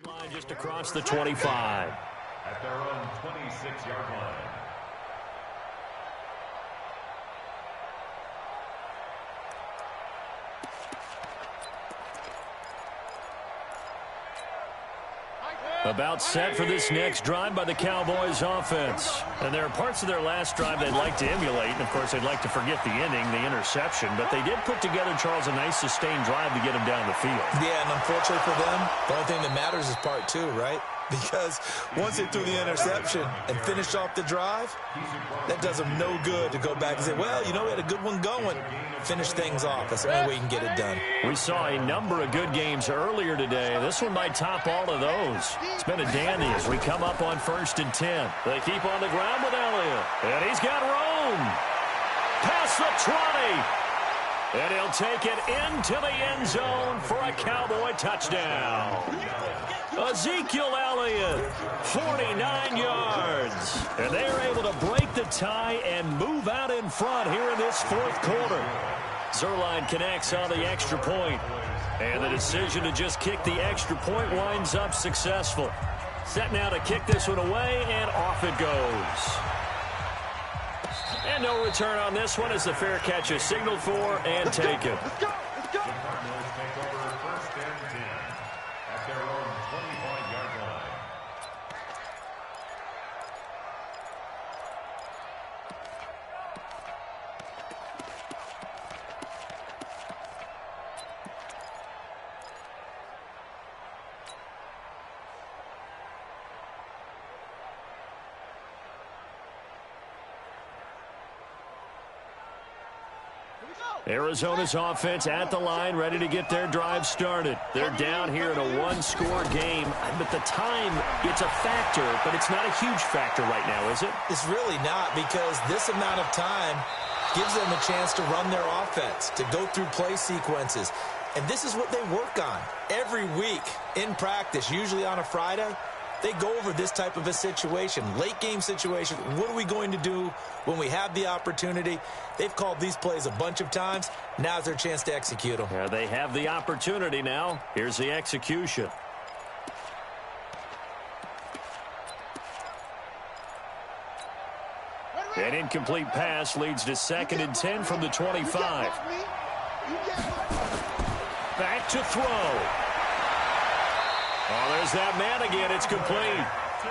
Line just across the 25. At their own 26-yard line. About set for this next drive by the Cowboys offense. And there are parts of their last drive they'd like to emulate. And, of course, they'd like to forget the ending, the interception. But they did put together, Charles, a nice sustained drive to get them down the field. Yeah, and unfortunately for them, the only thing that matters is part 2, right? Because once they threw the interception and finished off the drive, that does them no good to go back and say, well, you know, we had a good one going. Finish things off. That's the only way you can get it done. We saw a number of good games earlier today. This one might top all of those. It's been a dandy as we come up on 1st and 10. They keep on the ground with Elliott. And he's got room. Past the 20. And he'll take it into the end zone for a Cowboy touchdown. Ezekiel Elliott, 49 yards. And they are able to break the tie and move out in front here in this fourth quarter. Zerline connects on the extra point. And the decision to just kick the extra point winds up successful. Set now to kick this one away, and off it goes. And no return on this one as the fair catch is signaled for and taken. Let's go. Let's go. Cardinals take over 1st and 10 at their own 25-yard line. Arizona's offense at the line, ready to get their drive started. They're down here in a one-score game. But the time, it's a factor, but it's not a huge factor right now, is it? It's really not, because this amount of time gives them a chance to run their offense, to go through play sequences. And this is what they work on every week in practice, usually on a Friday. They go over this type of a situation, late game situation. What are we going to do when we have the opportunity? They've called these plays a bunch of times. Now's their chance to execute them. Yeah, they have the opportunity now. Here's the execution. An incomplete pass leads to 2nd and 10 from the 25. Back to throw. Oh, there's that man again. It's complete.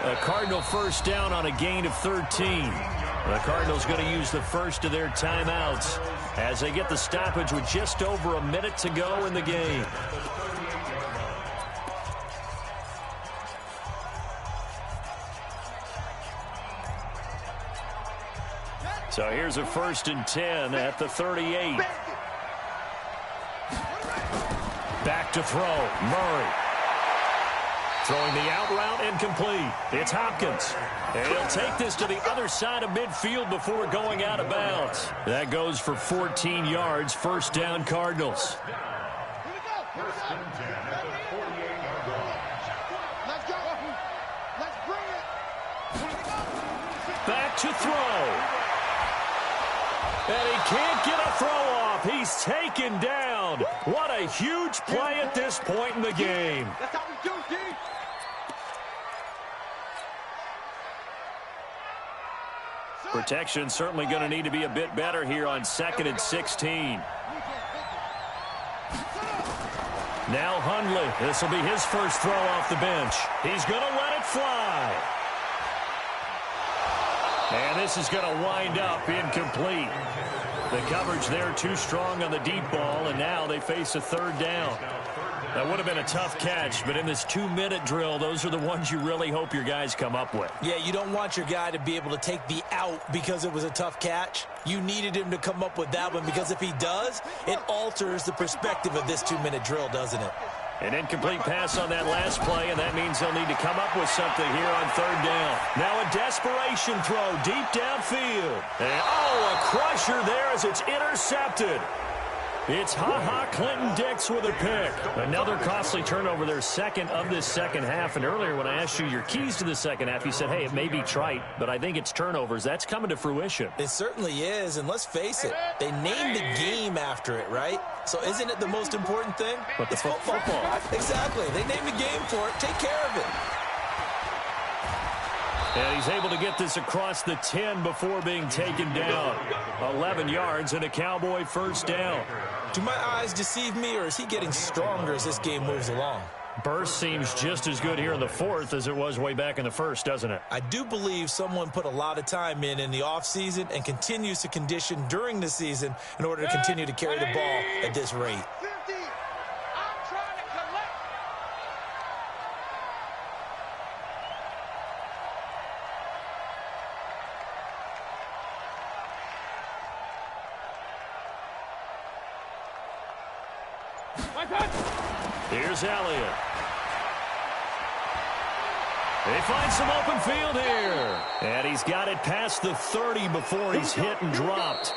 A Cardinal first down on a gain of 13. The Cardinals going to use the first of their timeouts as they get the stoppage with just over a minute to go in the game. So here's a 1st and 10 at the 38. Back to throw. Murray. Throwing the out route incomplete. It's Hopkins. And he'll take this to the other side of midfield before going out of bounds. That goes for 14 yards. First down, Cardinals. Let's go. Let's bring it. Back to throw. And he can't get a throw off. He's taken down. What a huge play at this point in the game. That's how we do, D. Protection certainly going to need to be a bit better here on 2nd and 16. Now Hundley. This will be his first throw off the bench. He's going to let it fly. And this is going to wind up incomplete. The coverage there too strong on the deep ball, and now they face a 3rd down. That would have been a tough catch, but in this 2-minute drill, those are the ones you really hope your guys come up with. Yeah, you don't want your guy to be able to take the out because it was a tough catch. You needed him to come up with that one, because if he does, it alters the perspective of this 2-minute drill, doesn't it? An incomplete pass on that last play, and that means they'll need to come up with something here on 3rd down. Now a desperation throw deep downfield. And, a crusher there as it's intercepted. It's Clinton-Dix with a pick. Another costly turnover, their second of this second half. And earlier when I asked you your keys to the second half, you said, hey, it may be trite, but I think it's turnovers. That's coming to fruition. It certainly is, and let's face it, they named the game after it, right? So isn't it the most important thing? But it's football. Exactly. They named the game for it. Take care of it. And he's able to get this across the 10 before being taken down. 11 yards and a Cowboy first down. Do my eyes deceive me, or is he getting stronger as this game moves along? Burst seems just as good here in the 4th as it was way back in the 1st, doesn't it? I do believe someone put a lot of time in the offseason and continues to condition during the season in order to continue to carry the ball at this rate. 50. I'm trying to collect. Here's Elliott. They find some open field here. And he's got it past the 30 before he's hit and dropped.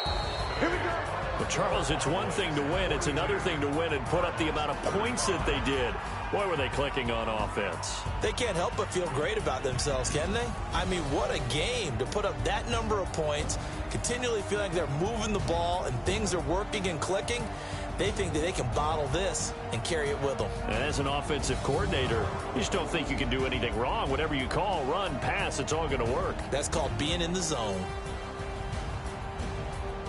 But, Charles, it's one thing to win. It's another thing to win and put up the amount of points that they did. Boy, were they clicking on offense. They can't help but feel great about themselves, can they? I mean, what a game to put up that number of points continually feeling like they're moving the ball and things are working and clicking, they think that they can bottle this and carry it with them. And as an offensive coordinator, you just don't think you can do anything wrong. Whatever you call, run, pass, it's all going to work. That's called being in the zone.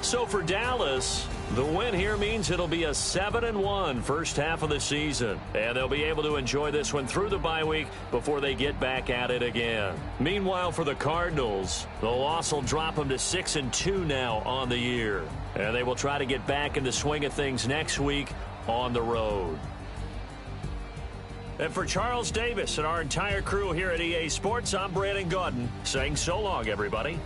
So for Dallas, the win here means it'll be a 7-1 first half of the season. And they'll be able to enjoy this one through the bye week before they get back at it again. Meanwhile, for the Cardinals, the loss will drop them to 6-2 now on the year. And they will try to get back in the swing of things next week on the road. And for Charles Davis and our entire crew here at EA Sports, I'm Brandon Gaudin saying so long, everybody.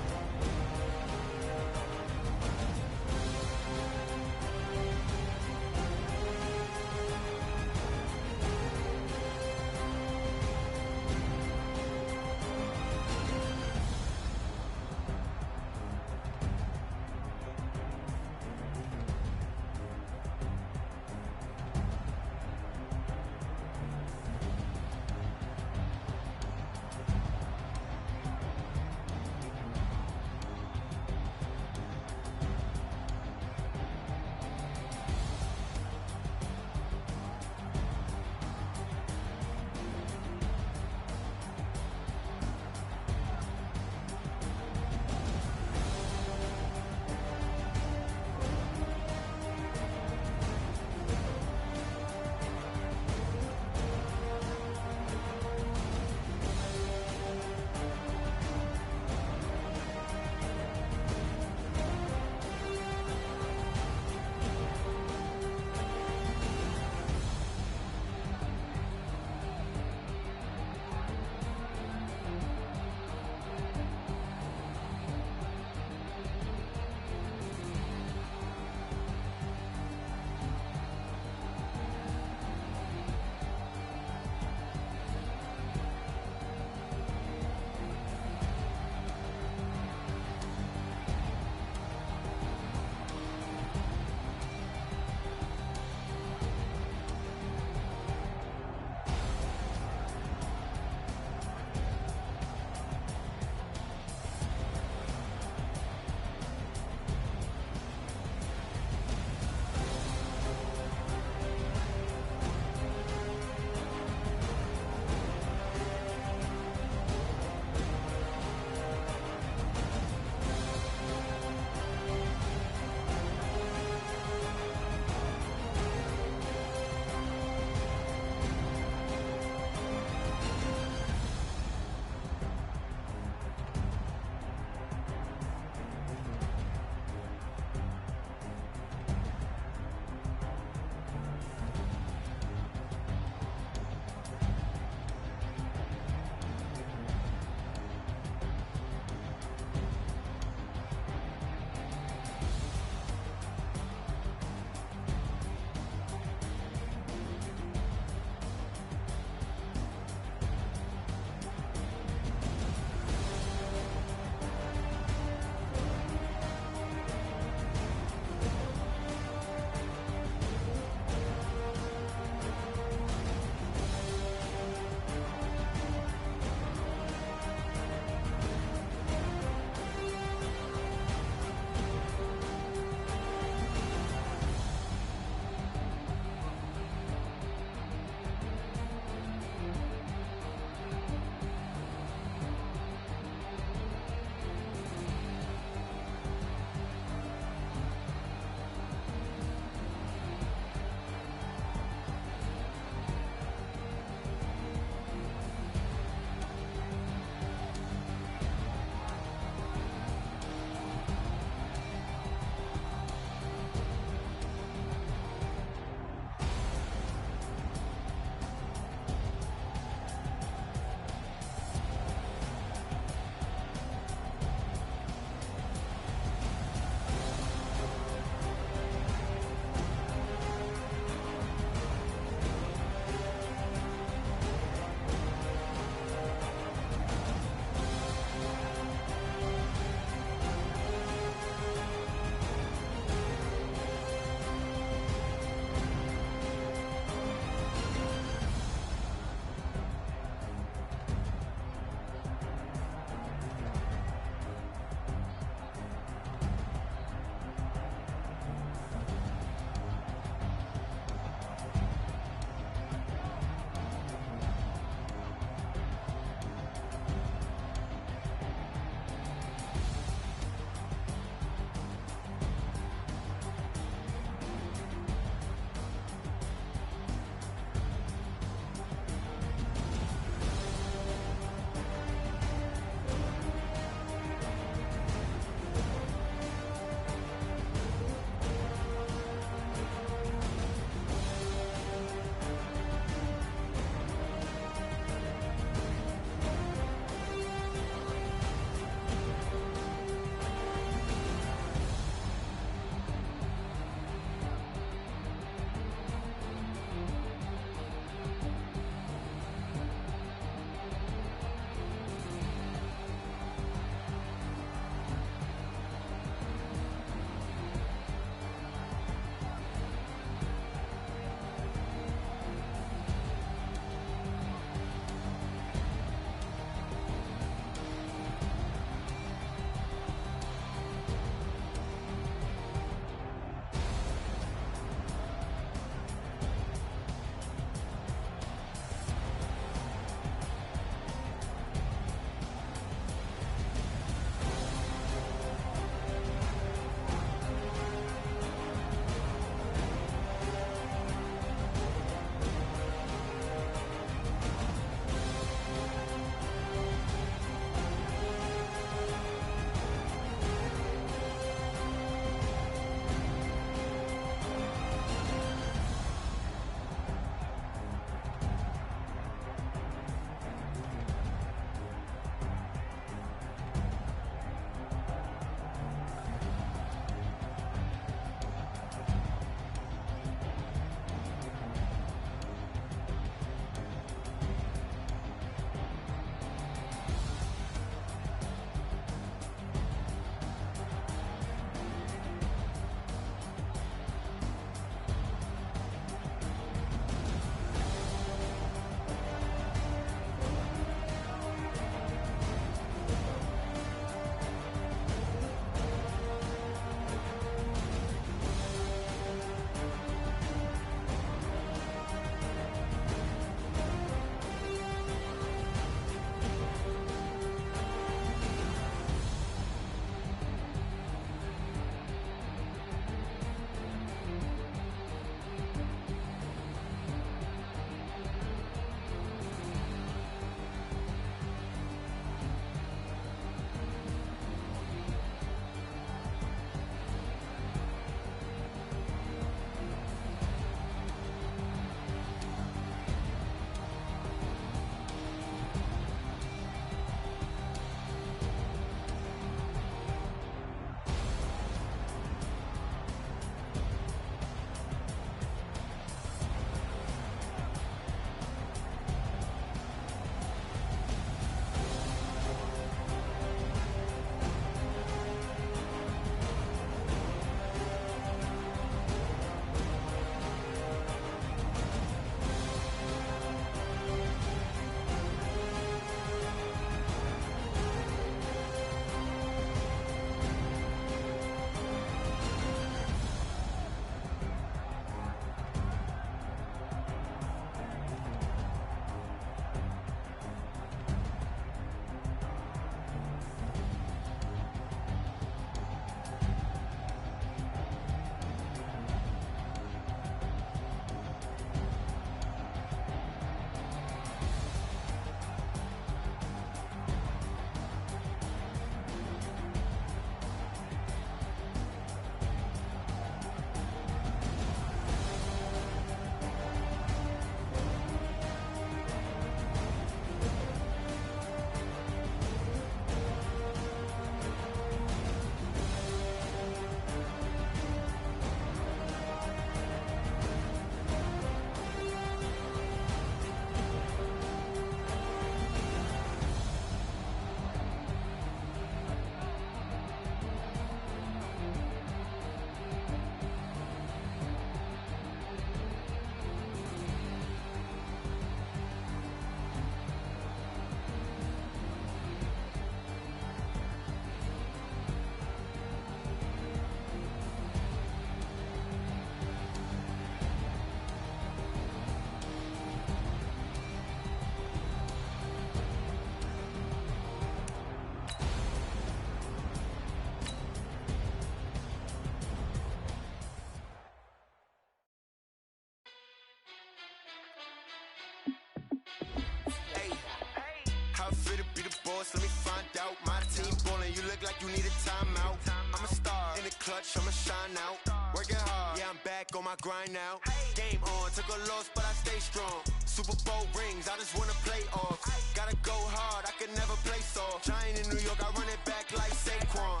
boss, let me find out. My team ballin', you look like you need a timeout. I'm a star, in the clutch, I'ma shine out. Working hard, yeah, I'm back on my grind now. Game on, took a loss, but I stay strong. Super Bowl rings, I just wanna play off. Gotta go hard, I can never play soft. Giant in New York, I run it back like Saquon.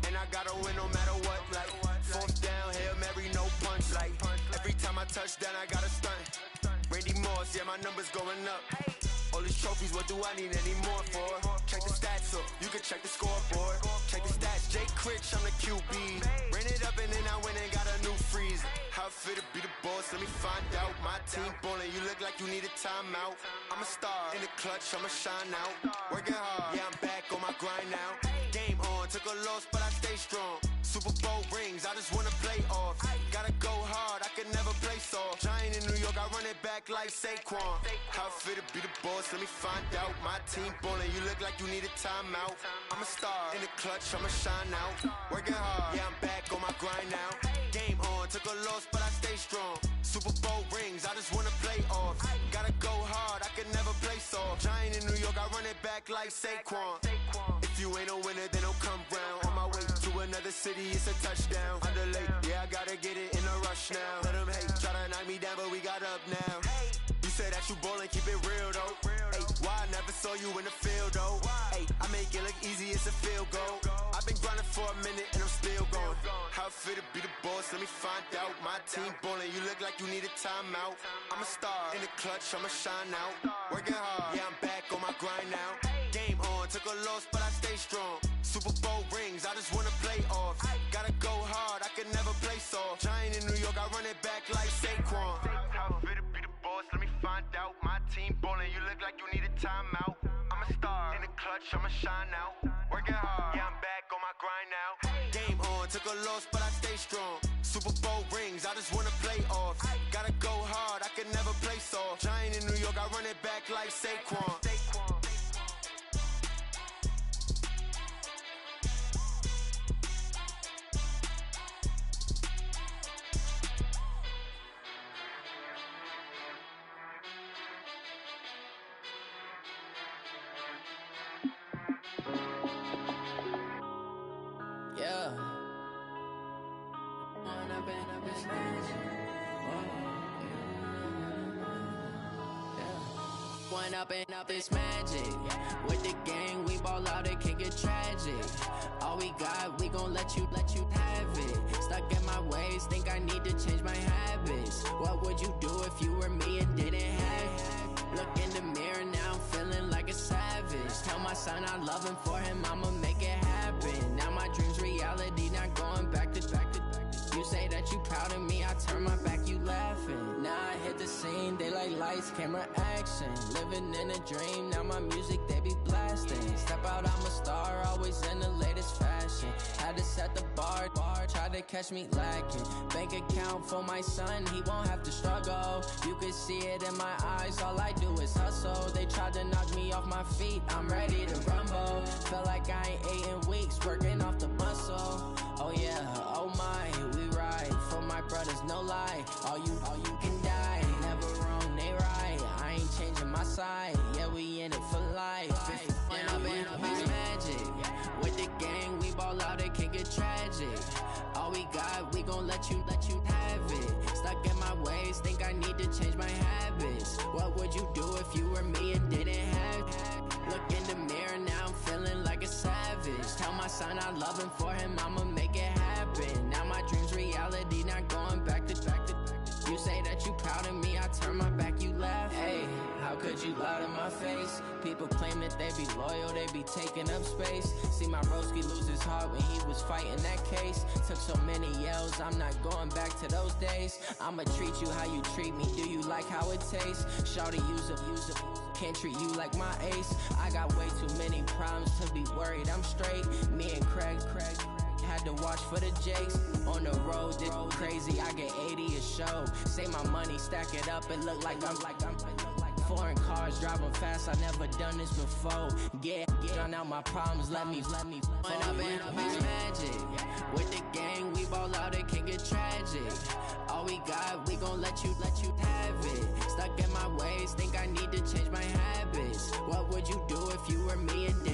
And I gotta win no matter what, like fourth down, Hail Mary, no punch. Like every time I touch down, I gotta stunt. Randy Moss, yeah, my numbers going up. All these trophies, what do I need any more for? Check the stats up, you can check the scoreboard. Check the stats, Jake Critch, I'm the QB. Ran it up and then I went and got a new freeze. How it feel to be the boss, let me find out. My team ballin', you look like you need a timeout. I'm a star, in the clutch, I'ma shine out. Working hard, yeah, I'm back on my grind now. Game on, took a loss, but I stay strong. Super Bowl rings, I just wanna play off. Gotta go hard, I can never play soft. Giant in New York, I run it back like Saquon. How it feel to be the boss, let me find out. My team ballin', you look like you need a timeout. I'm a star, in the clutch, I'ma shine out. Working hard, yeah, I'm back on my grind now. Game on, took a loss, but I stay strong. Super Bowl rings, I just wanna play off. Gotta go hard, I can never play soft. Giant in New York, I run it back like Saquon. If you ain't a winner, then don't come round. On my way to another city, it's a touchdown. Underlay, yeah, I gotta get it in a rush now. Let them hate, try to knock me down, but we got up now. You say that you ballin', keep it real though. Hey, why I never saw you in the field though? Hey, I make it look easy, it's a field goal. I've been grinding for a minute and I'm still going. How it feel to be the boss, let me find out. My team ballin', you look like you need a timeout. I'm a star, in the clutch, I'ma shine out. Working hard, yeah, I'm back on my grind now. Game on, took a loss, but I stay strong. Super Bowl rings, I just wanna play off. Gotta go hard, I can never play soft. Giant in New York, I run it back like Saquon. How it feel to be the boss, let me find out. My team ballin', you look like you need a timeout. I'm a star, in the clutch, I'ma shine out. Working hard, yeah, I'm back on my grind now. Game on, took a loss, but I stay strong. Super Bowl rings, I just wanna play off. Gotta go hard, I can never play soft. Giant in New York, I run it back like Saquon. Up this magic. With the gang, we ball out, it can get tragic. All we got, we gon' let you have it. Stuck in my ways, think I need to change my habits. What would you do if you were me and didn't have it? Look in the mirror, now I'm feeling like a savage. Tell my son I love him, for him I'ma make it happen. Now my dream's reality, not going back to. You say that you proud of me, I turn my back, you laughing. Now I hit the scene, they like lights, camera, action. Living in a dream, now my music, they be blasting. Step out, I'm a star, always in the latest fashion. Had to set the bar, try to catch me lacking. Bank account for my son, he won't have to struggle. You can see it in my eyes, all I do is hustle. They tried to knock me off my feet, I'm ready to rumble. Feel like I ain't ate in weeks, working off the muscle. Oh yeah, oh my, we ride for my brothers, no lie. All you can die, never wrong, they right. I ain't changing my side, yeah, we in it for life. When up it's magic. With the gang, we ball out, it can get tragic. All we got, we gon' let you have it. Stuck in my ways, think I need to change my habits. What would you do if you were me and didn't have it? Look in the mirror, now I'm feeling like a savage. Tell my son I love him, for him I'ma make it happen. Now my dream's reality, not going back to. You say that you proud of me, I turn my back, you laugh. Hey, how could you lie to my face? People claim that they be loyal, they be taking up space. See my broski lose his heart when he was fighting that case. Took so many yells, I'm not going back to those days. I'ma treat you how you treat me, do you like how it tastes? Shawty, use it. Can't treat you like my ace. I got way too many problems to be worried, I'm straight. Me and Craig had to watch for the Jakes. On the road, did crazy, I get 80 a show. Say my money, stack it up, it look like I'm foreign cars, driving fast, I never done this before. Get drown out my problems, let me When up it's magic. With the gang, we ball out, it can get tragic. All we got, we gon' let you have it. Stuck in my ways, think I need to change my habits. What would you do if you were me and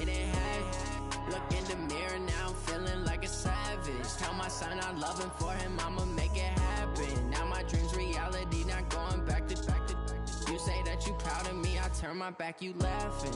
savage. Tell my son I love him, for him I'ma make it happen. Now my dream's reality, not going back to. You say that you proud of me, I turn my back, you laughing.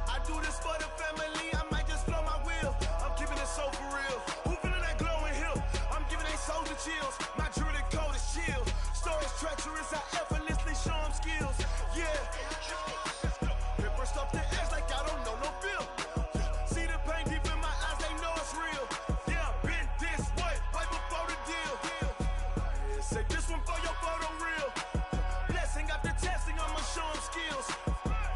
I do this for the family, I might just blow my wheel. I'm keeping it so for real. Who feeling that glowing hill? I'm giving they soldier chills. My jewelry code is chill. Stories treacherous, I effortlessly show them skills. Yeah. Paper stuff the edge like I don't know no feel. See the pain deep in my eyes, they know it's real. Yeah, been this way, right before the deal. Say this one for your photo real. Blessing after testing, I'ma show them skills.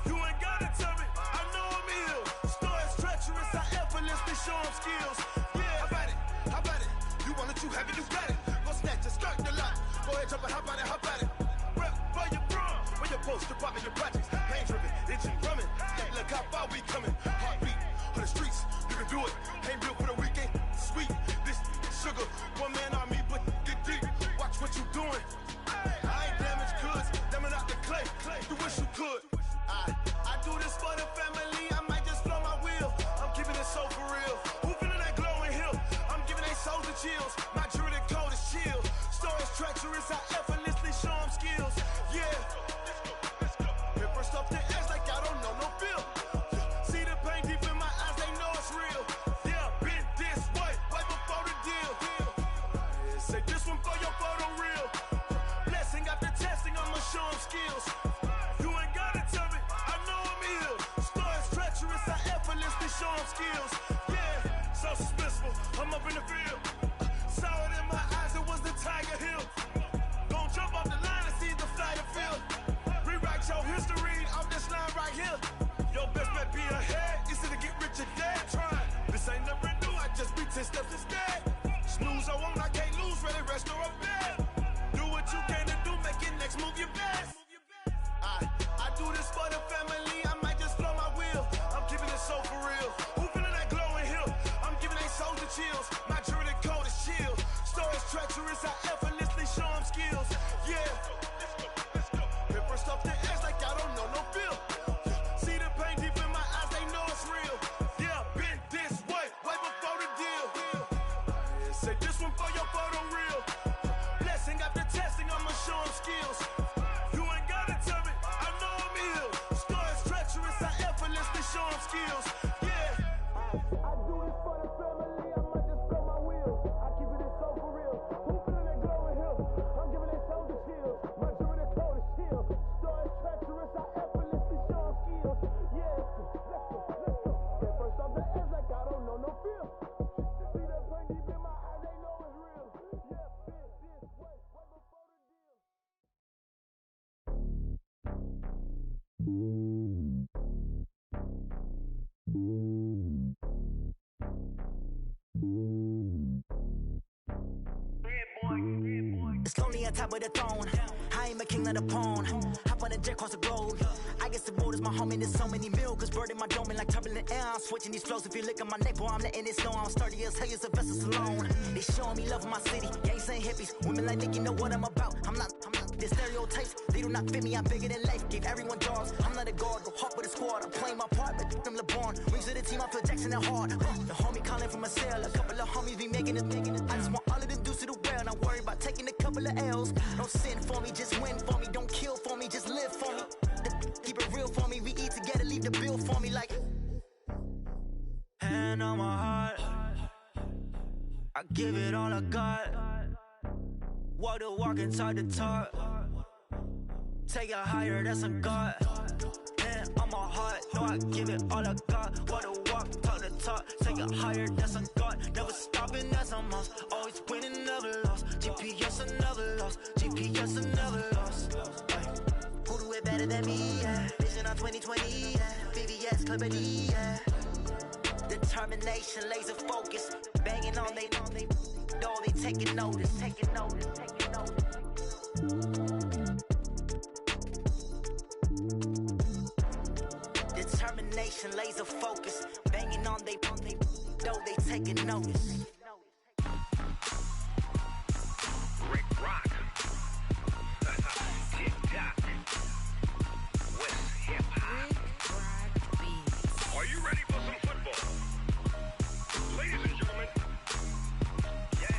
You ain't gotta tell me, I know I'm ill. Stories treacherous, I effortlessly show them skills. Yeah, how about it? How about it? You want it, you have it, you got it. Go snatch it, skirt the lot. Go ahead, jump it, how about it? How about it? Rep for your brum, when your poster popping your projects. Pain driven, itching, drumming. Hey, look how far we coming. Heartbeat on the streets, you can do it. Ain't built for the weekend. Sweet, this sugar, one man army, but get deep. Watch what you doing. I ain't damaged goods, damn it out the clay. You wish you could. I do this for the family, I might just blow my wheel. I'm keeping it so for real. Who feeling that glowing hill? I'm giving they soldier chills. My jewelry code is chill. Stories treacherous, I effortlessly show them skills. Yeah. Paper stuff the edge like I don't know no feel. See the pain deep in my eyes, they know it's real. Yeah, been this way, right before the deal. Say this one for your photo real. Blessing after testing, I'ma show them skills. You ain't gotta tell me, I know I'm ill. Stories treacherous, I effortlessly show them skills. Yeah, so suspenseful, I'm up in the field. Saw it in my eyes, it was the Tiger Hill. Gon' jump off the line and see the flyer field. Rewrite your history off this line right here. Your best bet be ahead, easy to get rich or dead. Trying, this ain't never new, I just be 10 steps instead. Snooze I won't, I can't lose, ready, rest or a bed. Do what you can to do, make your next move your best. I do this for the family, I might just blow my wheel. I'm keeping it so for real. Who feeling that glowing hill? I'm giving they soldier chills. My jewelry code is chill. Stories treacherous, I effortlessly show them skills. Yeah. Paper stuff the edge like I don't know no feel. See the pain deep in my eyes, they know it's real. Yeah, been this way, right before the deal. Say this one for your photo real. Blessing after testing, I'ma show them skills. You ain't gotta tell me, I know I'm ill. Stories treacherous, I effortlessly show them skills. Yeah. I do this for the family, I might just blow my wheel. I keep it so for real. Who feeling that glowing hill? I'm giving it soldier chills. My jewelry code is chill. Stories treacherous, I effortlessly show them skills. Yeah. Let's go. Get first off the edge like I don't know no feel. See the pain deep in my eyes, they know it's real. Yeah, been this way, right before the deal. It's lonely on top of the throne. I ain't a king of the pawn. Hop on a jet across the globe. I guess the road is my home and there's so many milkers burning my dome like turbulent air. I'm switching these flows. If you look at my neck, boy, I'm letting it snow. I'm sturdy as hell, it's a vessel alone. They showing me love in my city. Gangs ain't hippies. Women like Nicky know what I'm about. I'm not the stereotypes. They do not fit me. I'm bigger than life. Gave everyone dogs. I'm not a guard. Go hop with a squad. I'm playing my part, but them LeBron. Rings to the team. I feel Jackson and hard. The homie calling from a cell. A couple of homies be making it. I just want all of them dudes to do well. Not worry about taking a couple of L's. Don't sin for me, just win for me. Don't kill for me, just live for me. Keep it real for me. We eat together, leave the bill for me like. Hand on my heart, I give it all I got. Walk the walk and talk the talk. Take it higher, that's a God. Hand on my heart, no, I give it all I got. Walk the walk, talk the talk. Take it higher, that's a God. Never stopping, that's a must. Always winning, never lost. GPS, I never lost. GPS, I never lost. Who do it better than me? Yeah. Vision on 2020. Yeah. VVS, Clipper D. Yeah. Determination, laser focus. Banging on they door, they taking notice. Taking notice. Taking notice. Determination, laser focus. Banging on notice. Rick Rock. Tick-tock. West hip-hop. Are you ready for some football? Ladies and gentlemen. Yeah.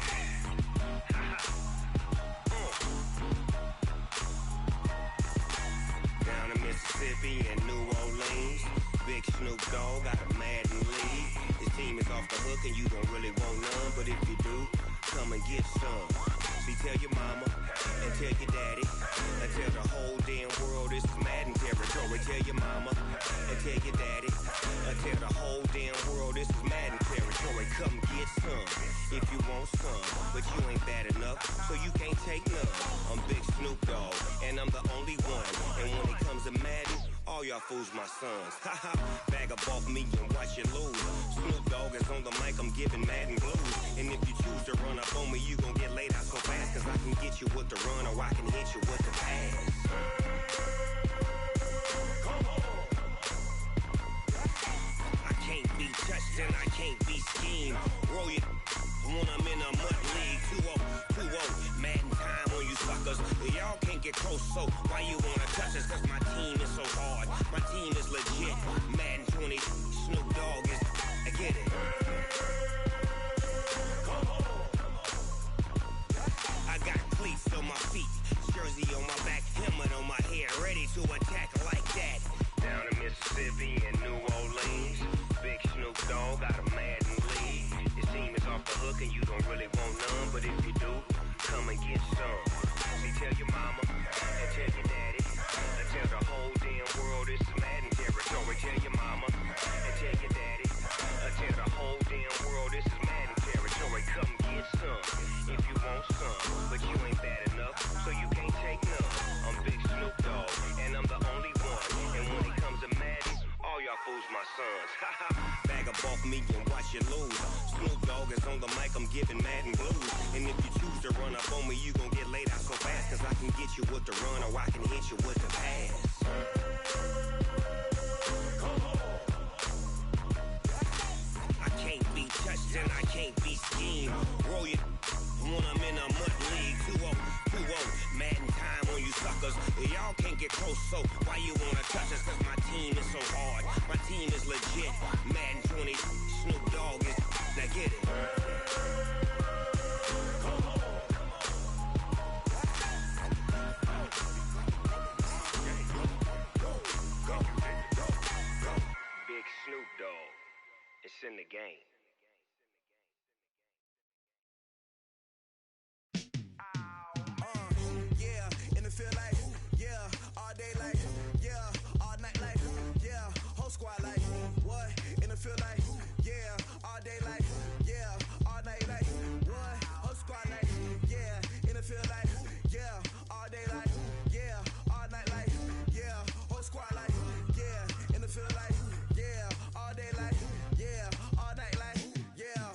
Down in Mississippi and New Orleans, Big Snoop Dogg got a Madden league. His team is off the hook and you don't really want none, but if you do, come and get some. See, tell your mama and tell your daddy and tell the whole damn world this is Madden territory. Tell your mama and tell your daddy and tell the whole damn world this is Madden territory. Come get some if you want some, but you ain't bad enough, so you can't take none. I'm Big Snoop Dogg and I'm the only one, and when it comes to Madden, all y'all fools my sons. Haha, bag up off me and watch you lose. Snoop Dogg is on the mic, I'm giving Madden blues. And if you choose to run up on me, you gon' get laid out so fast, cause I can get you with the run or I can hit you with the pass. Come on. I can't be touched and I can't be schemed. Roll you when I'm in a mud league. 2-0, Madden time on you suckers. Y'all can't get close, so why you wanna touch us? Cause my team is so hard, my team is legit. Madden 20, Snoop Dogg is, I get it. Come on. I got cleats on my feet, jersey on my back, helmet on my head, ready to attack like that. Down in Mississippi and New Orleans, Big Snoop Dogg got a Madden league. His team is off the hook and you don't really want none, but if you do, come and get some. See, tell your mama and tell your daddy and tell the whole damn world this is Madden territory. Tell your mama and tell your daddy and tell the whole damn world this is Madden territory. Come get some if you want some, but you ain't bad enough, so you can't take none. I'm Big Snoop Dogg and I'm the only one, and when it comes to Madden, all y'all fools my sons. Haha, bag up off me and watch you lose. Snoop Dogg is on the mic, I'm giving Madden blues. And if you choose to run up on me, you gon' get laid out so fast, cause I can get you with the run or I can hit you with the pass. Come on. I can't be touched and I can't be schemed. Roll you when I'm in a mud league. 2-0, Madden time on you suckers. Y'all can't get close, so why you wanna touch us? Cause my team is so hard, my team is legit. Madden 20, Snoop Dogg is, now get it. Come on. Go. Big Snoop Dogg, it's in the game. Feel like, yeah, all day like, yeah, all night like, yeah, whole squad like, what? And it feel like, yeah, all day like, yeah, all night like, what? Whole squad like, yeah, and it feel like, yeah, all day like, yeah, all night like, yeah, whole squad like, yeah, and it feel like, yeah, all day like, yeah, all night like, yeah.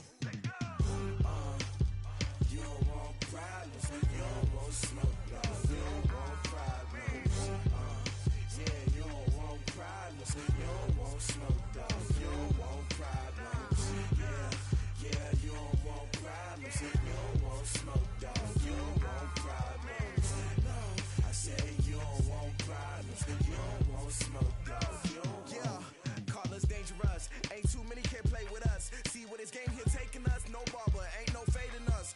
You don't want problems, you don't want smoke, you don't want problems. Yeah, you don't want problems, you don't want smoke, dog. You don't want problems. Yeah, you don't want problems, you don't want smoke, dog. You don't want problems. No, I said you don't want problems, you don't want smoke, dog. You don't want. Call us dangerous. Ain't too many can play with us. See what this game here taking us. No barber, ain't no fading us.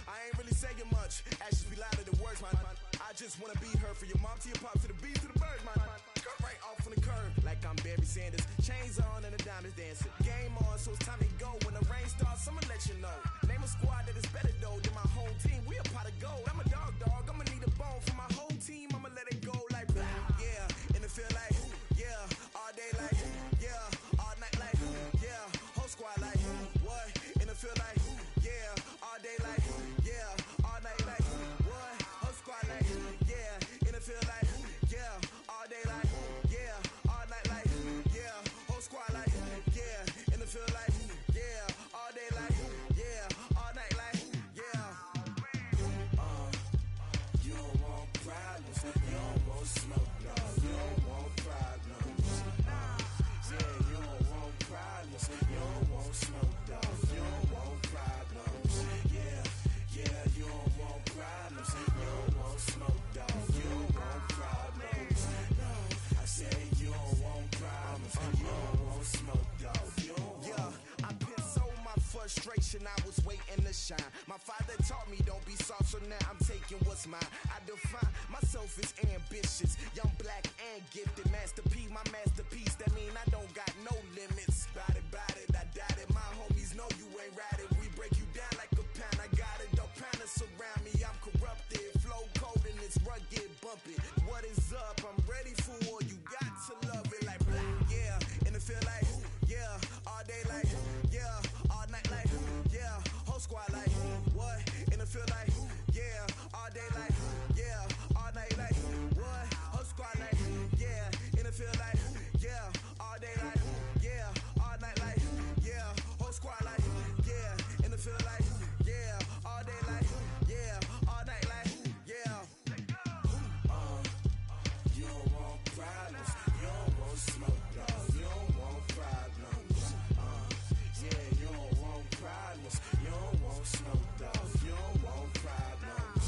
I ain't really saying much. Actions be louder than words, man. I just wanna be heard from your mom to your pop to the beat to the birds, man. Skirt right off on the curb like I'm Barry Sanders. Chains on and the diamonds dancing. Game on, so it's time to go. When the rain starts, I'ma let you know. Name a squad that is better though than my whole team. We a pot of gold. I'm a dog. I'ma need a bone for my whole team. I'ma let it go like blah. Yeah, and it feel like yeah, all day like yeah, all night like yeah, whole squad like what? And it feel like yeah, all day like yeah, all night like what? Whole squad like yeah, and it feel like yeah, all day like yeah, all night like yeah, whole squad like yeah, and it feel like yeah, all day like yeah. was waiting to shine. My father taught me don't be soft, so now I'm taking what's mine. I define myself as ambitious, young, black, and gifted. Master P, my masterpiece. That mean I don't got no limits. Bout it, I doubt it. My homies know you ain't ratted. We break you down like a pound. I got it, don't pound us around me. I'm corrupted, flow cold and it's rugged, bumpy. What is up? I'm ready for war. You got to love it like blah, yeah. And it feel like, yeah. All day like, yeah. All night like, yeah. Whole squad like, what? And it feel like, yeah. All day like, yeah. All night like, what? Whole squad like, yeah. And it feel like, yeah. All day like, yeah. All night like, yeah. Whole squad like, yeah. And it feel like, yeah. All day like, yeah. All night like, yeah. You don't want problems. You don't want smoke, dog. You don't want problems. Yeah, you don't want problems. You don't want smoke, dog. You don't want problems.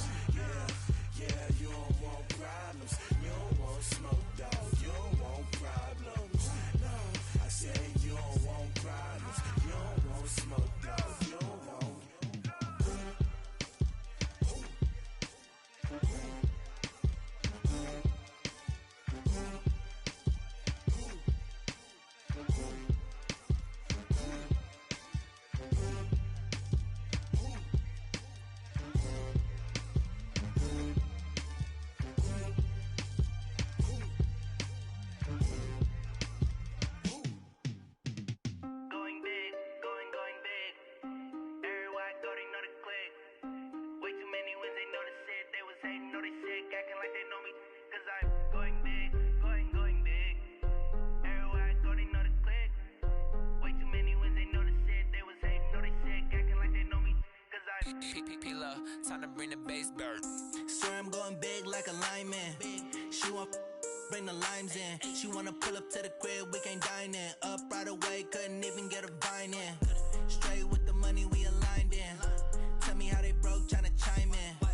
Yeah, you don't want problems. You don't want smoke, dog. You don't want problems. No, I said you don't want problems. You don't want smoke, dog. You don't want. Going big, going big. Everywhere I go, they know the click. Way too many wins, they know the shit. They was hating, know they sick, acting like they know me. Cause I'm going big, going big. Everywhere I go, they know the click. Way too many wins, they know the shit. They was hating, know they sick, acting like they know me. Cause I'm P-P-P-Love, time to bring the bass bird. Swear I'm going big like a lineman. She want bring the limes in. She wanna pull up to the crib, we can't dine in. Up right away, couldn't even get a vine in. Straight with the money we aligned in. Tell me how they broke, tryna chime in.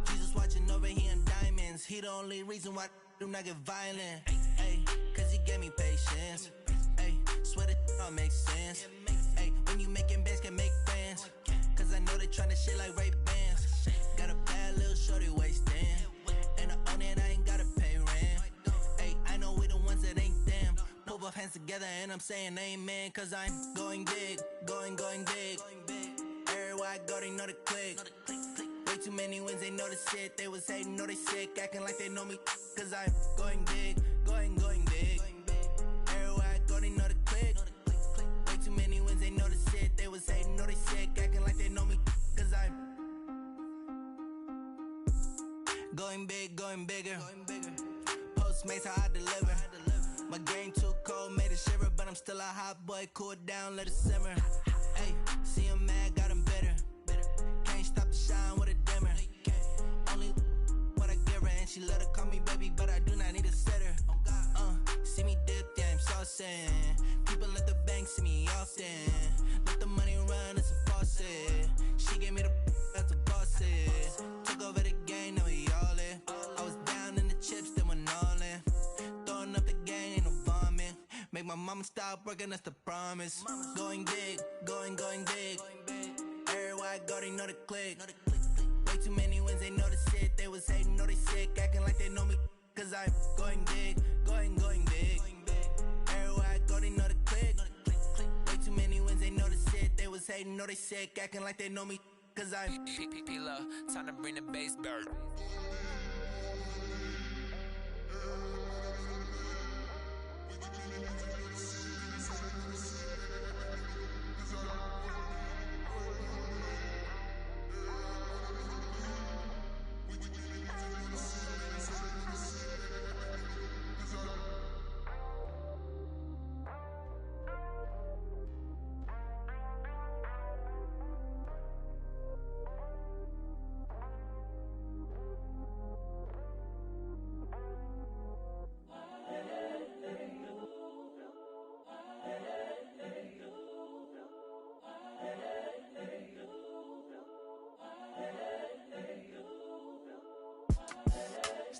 Jesus watching over here in diamonds. He the only reason why do not get violent. Ay, cause he gave me patience. Ay, swear that all makes sense. Ay, when you making bands, can make friends. Cause I know they tryna shit like Ray Bans. Got a bad little shorty wasting. And I own it, I ain't gotta pay rent. Ay, I know we the ones that ain't them. Pull both hands together and I'm saying amen. Cause I'm going big, going big. Everywhere I go, they know the click. Way too many wins, they know the shit. They was hating, know they sick, acting like they know me. Cause I'm going big, going big. Everywhere I go, they know the click. Way too many wins, they know the shit. They was hating, know they sick, acting like they know me. Cause I'm going big, going bigger. Postmates, how I deliver. My game too cold, made it shiver. But I'm still a hot boy, cool it down, let it simmer. Hey, see him mad, got him bitter. Can't stop the shine with a dimmer. Only what I give her, and she let her call me baby, but I do not need a sitter. See me dip, yeah, I'm saucing. People at the bank see me often. Let the money run, it's a faucet. She gave me the that's a boss it. Took over the game, now we all in. I was down in the chips, then went all in. Throwing up the game, ain't no vomit. Make my mama stop working, that's the promise. Going big, going big. Everywhere I go, they know the click. Way too many wins, they know the shit. They was hating, know they sick, acting like they know me. Cause I'm going big, going big. Everywhere I go, they know the click. Way too many wins, they know the shit. They was hating, know they sick, acting like they know me. Cause I'm P-P-P-Love, time to bring the bass bird.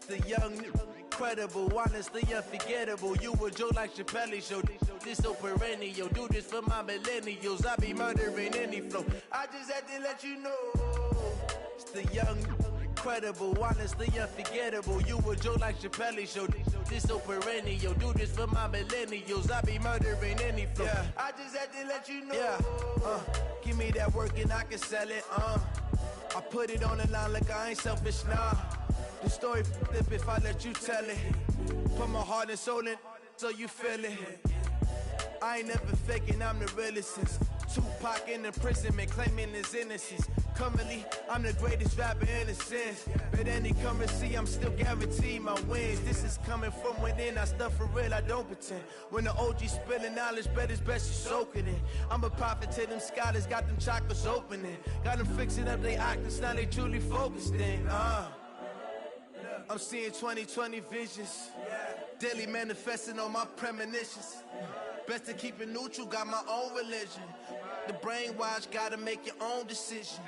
The young incredible, honestly unforgettable. You a joke like Chappelle Show. This so perennial. Do this for my millennials. I be murdering any flow. I just had to let you know. It's the young, incredible, honestly unforgettable. You a joke like Chappelle Show. This so perennial. Do this for my millennials. I be murdering any flow. Yeah. I just had to let you know. Yeah. Give me that work and I can sell it. I put it on the line like I ain't selfish, nah. The story flip if I let you tell it. Put my heart and soul in so you feel it. I ain't never faking, I'm the realest since Tupac in imprisonment, claiming his innocence. Currently, I'm the greatest rapper in a sense. But any currency, I'm still guaranteed my wins. This is coming from within, I stuff for real, I don't pretend. When the OG spilling knowledge, bet it's best you soak it in. I'm a prophet to them scholars, got them chakras opening. Got them fixing up they octaves, now they truly focused in. I'm seeing 2020 visions. Daily manifesting on my premonitions. Best to keep it neutral, got my own religion. The brainwash, gotta make your own decision.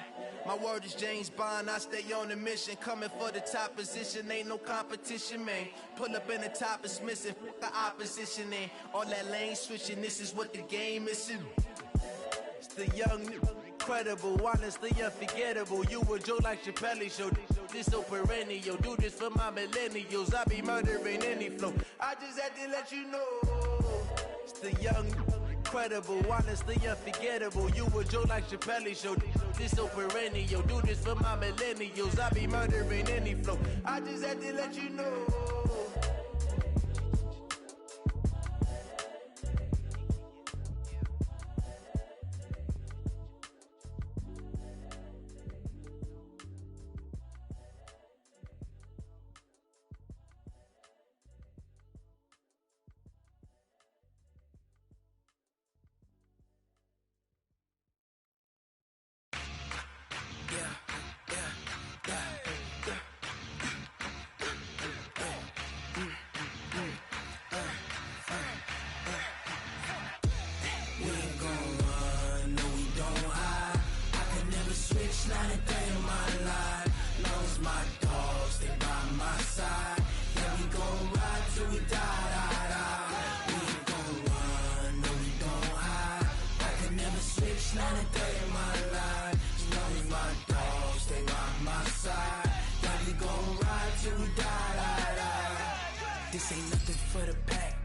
My word is James Bond, I stay on a mission. Coming for the top position, ain't no competition, man. Pull up in the top is missing, the opposition in. All that lane switching, this is what the game is. It's the young, incredible, honestly unforgettable. You a joke like Chappelle Show. This so perennial. Do this for my millennials. I be murdering any flow. I just had to let you know. It's the young, incredible, honestly unforgettable. You a joke like Chappelle Show. This so perennial. Do this for my millennials. I be murdering any flow. I just had to let you know. This ain't nothing for the pack.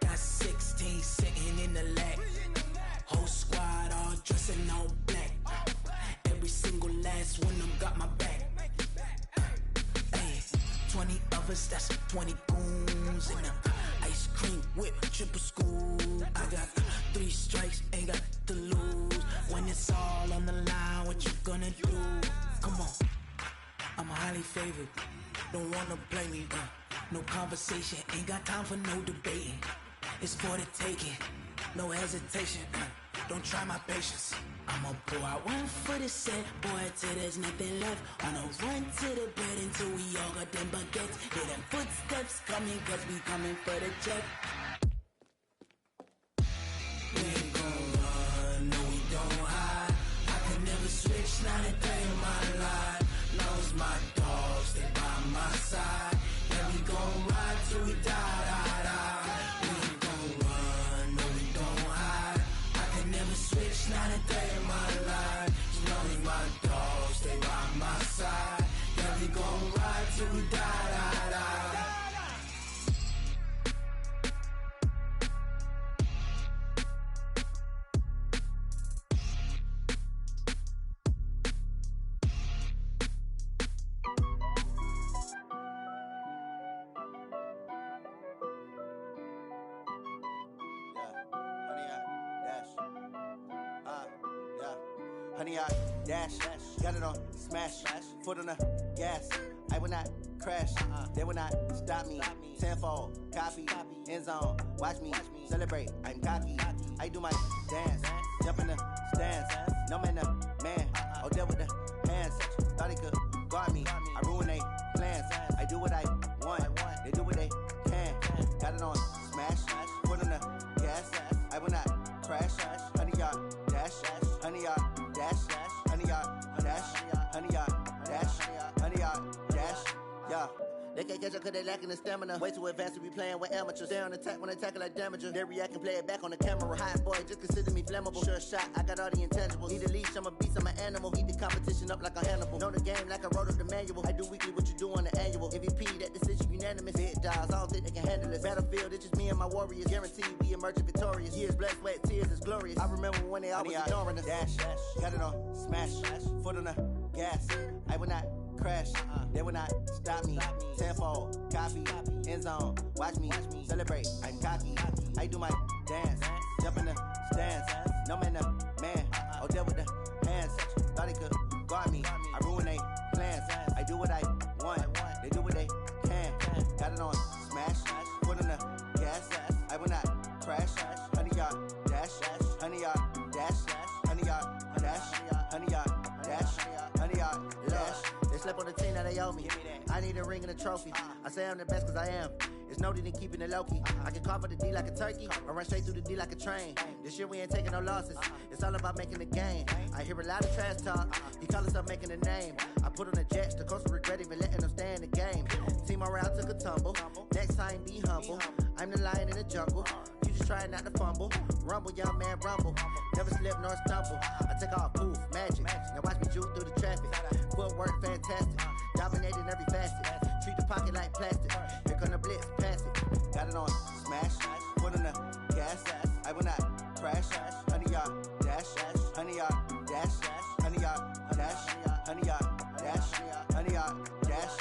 Got 16 sitting in the lap. Whole squad all dressing all black. Every single last one of them got my back. Hey, 20 of us, that's 20 goons in them. Ice cream whip, triple school. I got 3 strikes, ain't got to lose. When it's all on the line, what you gonna do? Come on, I'm highly favored. Don't wanna play me, no conversation, ain't got time for no debating. It's for the taking, no hesitation. Don't try my patience. I'ma pour out one for the set, boy, till there's nothing left. On a run to the bed until we all got them baguettes. Hear them footsteps coming, cause we coming for the check. We ain't gon' run, no we don't hide. I can never switch, not a day in my life. Knows my dogs, they by my side. Yeah, we gon' ride till we die, die, die. We ain't gon' run, no we don't hide. I can never switch, not a day in my life. You know we my dogs, they by my side. Yeah, we gon' ride till we die, die, die. Honey, I dash, got it on smash, foot on the gas. I will not crash, they will not stop me. Tenfold, copy, end zone, watch me celebrate. I'm cocky, I do my dance, jump in the stands. No man, the man, oh there with the hands. Thought he could guard me, I ruin they plans. I do what I want, they do what they can. Got it on smash, foot on the gas. I will not crash, honey, y'all dash, honey, y'all dash, honey, y'all dash, honey, y'all dash, honey, y'all dash. Yeah, They can't catch up cause they lacking the stamina. Way too advanced to be playing with amateurs. They on attack when they tackle like damager. They react and play it back on the camera. Hot boy, just consider me flammable. Sure shot, I got all the intangibles. Need a leash, I'm a beast, I'm an animal. Eat the competition up like a Hannibal. Know the game like I wrote up the manual. I do weekly what you do on the annual. MVP, that decision unanimous. Big dogs, I don't think they can handle it. Battlefield, it's just me and my warriors. Guaranteed we emerge victorious. Years, blood, sweat, tears, is glorious. I remember when they always ignoring us. Dash, got it on, smash, foot on the gas. I will not crash, they will not stop me. Tenfold, copy, end zone, watch me celebrate. I'm cocky, I do my dance, jump in the stands. No man, man, oh there with the hands. Thought he could guard me, I ruin they plans. I do what I want, they do what they can. Got it on, smash, foot on the gas. I will not crash, 100 yard dash, 100 yard dash, 100 yard dash, 100 yard dash, 100 yard dash. They slept on the team that they owe me. I need a ring and a trophy. I say I'm the best cause I am. It's noted in keeping it low-key. I can carve up the D like a turkey or run straight through the D like a train. This year we ain't taking no losses. It's all about making the game. I hear a lot of trash talk. He call himself making a name. I put on the Jets. The coach will regret even letting them stay in the game. Team morale took a tumble. Next time be humble. I'm the lion in the jungle. You just trying not to fumble. Rumble, young man, rumble. Never slip nor stumble. I take off, poof, magic. Now watch me juke through the traffic. Footwork fantastic. Dominating every facet. Treat the pocket like plastic. Here come the blitz, pass it. Got it on, smash. Put on the gas. I will not crash. 100 yard dash. 100 yard dash. 100 yard dash. 100 yard dash. 100 yard dash.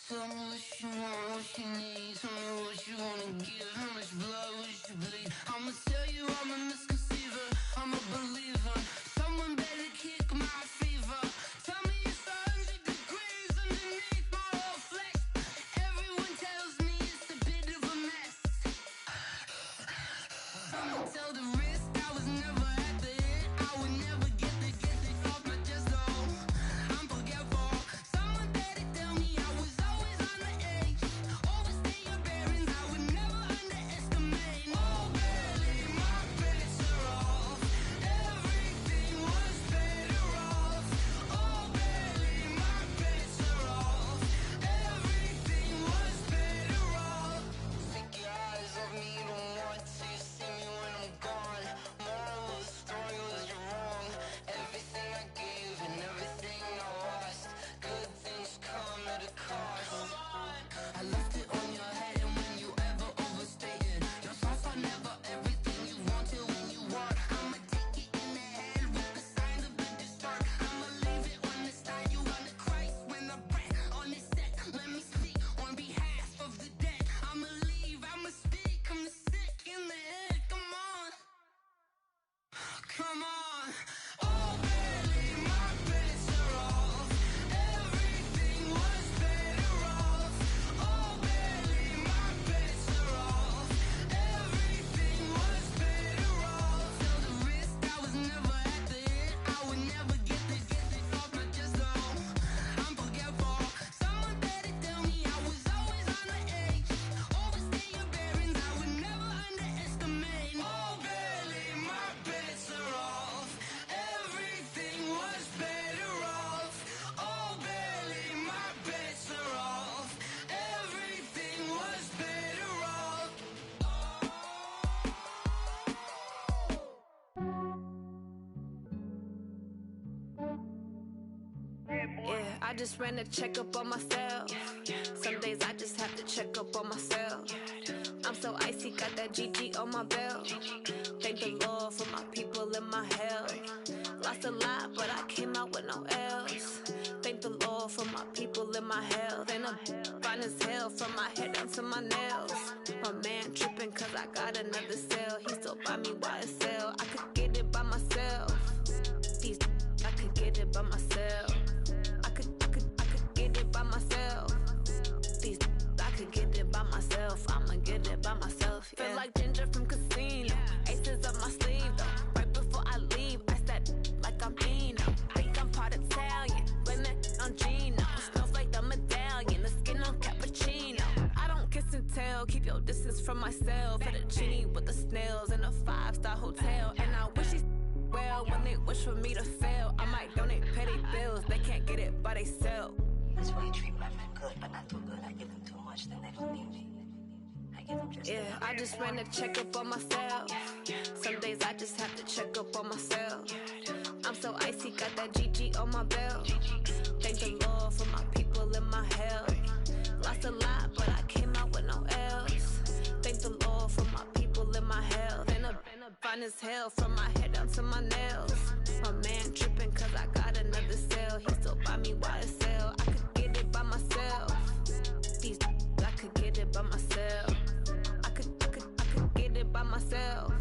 Tell me what you want, what you need. Tell me what you wanna give. How much blood would you bleed? I'ma tell you I'm a misconceiver. I'm a believer. Someone better kick my fever. Tell me it's 100 degrees underneath my whole flesh. Everyone tells me it's a bit of a mess. I'ma tell the risk I was never at the hit. I would never get this off my chest though. I'm forgetful. Someone better tell me I was always on the edge. Overstay your bearings, I would never underestimate. Oh, barely, my bets are off. Everything was better off. Oh, barely, my bets are off. Everything was better off. Take your eyes off me, don't want to see me when I'm gone. Moral of the story was you're wrong. Everything I gave and everything I lost. Good things come at a cost. I left it on your head, and when you ever overstay it, your thoughts are never everything you wanted when you want. I'ma take it in the head with the signs of the distort. I'ma leave it on the side. You on the Christ when the breath on this set. Let me speak on behalf of the dead. I'ma leave, I'ma speak. I'm sick in the head. Come on, come on. Oh, barely, my bets are off. Everything was better off. Oh, barely, my bets are off. Everything was better off. Tell the risk I was never at the hit. I would never get this off my chest though. I'm forgetful. Someone better tell me I was always on the edge. Overstay your bearings, I would never underestimate. Oh, barely, my bets are off. Everything was better off. Oh, barely, my bets are off. Everything was better off. Yeah, I just ran a checkup on myself. Some days I just have to check up on myself. I'm so icy, got that GG on my belt. Thank the Lord for my people and my health. Lost a lot, but I came out with no L's. Thank the Lord for my people and my health. And I'm fine as hell from my head down to my nails. My man tripping cause I got another cell. He still buy me YSL. I could get it by myself. These I could get it by myself. I could get it by myself. These I could get it by myself. I'ma get it by myself. Yeah. Feel like Ginger from Casino. Aces up my sleeve though. Right before I leave, I said like I'm Dino. Think I'm part Italian. Blame it on Gino. Smells like the medallion. The skin on cappuccino. I don't kiss and tell. Keep yo, this is from myself. For the genie with the snails in a 5-star hotel. And I wish these well when they wish for me to fail. I might donate, pay their bills. They can't get it by they sell. That's why you treat my men good, but not too good. I give them too much, then they don't need me. I give them just yeah, I just ran a checkup on myself. Some days I just have to check up on myself. I'm so icy, got that GG on my belt. Thank the Lord for my people in my health. Lost a lot, but I came out with no else. Thank the Lord for my people in my health. And a fine as hell from my head down to my nails. My man tripping cause I got another cell. He still buy me YSL. I could get it by myself. These I could get it by myself. I could get it by myself.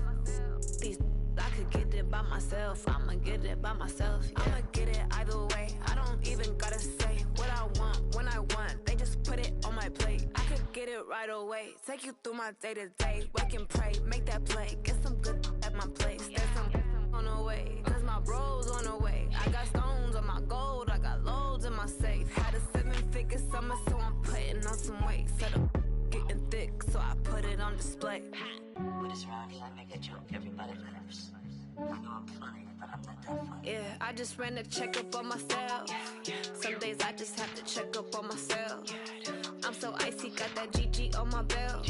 These I could get it by myself. I'ma get it by myself. Yeah. I'ma get it either way. I don't even gotta say what I want when I want. They just put it on my plate. I could get it right away. Take you through my day to day. Wake and pray, make that play. Get some good at my place. There's some on the way. Cause my bros on the way. I got stones on my gold. I got loads in my safe. Had a 7-figure summer, so I'm putting on some weight. Set up getting thick, so I put it on display. With this round here, I make a joke, everybody laughs. I know I'm funny, but I'm not that funny. Yeah, I just ran a checkup on myself. Some days I just have to check up on myself. I'm so icy, got that GG on my belt.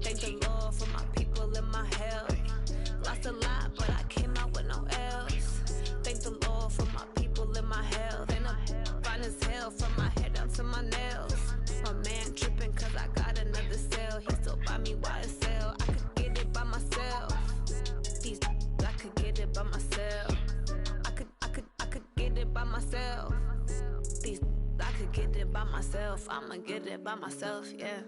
Thank the Lord for my people in my health. Lost a lot, but I came out with no else. Thank the Lord for my people in my health. And I'm fine as hell from my head down to my nails. My man tripping cause I got another cell. He still buy me YSL. I could get it by myself. These I could get it by myself. I could get it by myself. These I could get it by myself. I'ma get it by myself, yeah.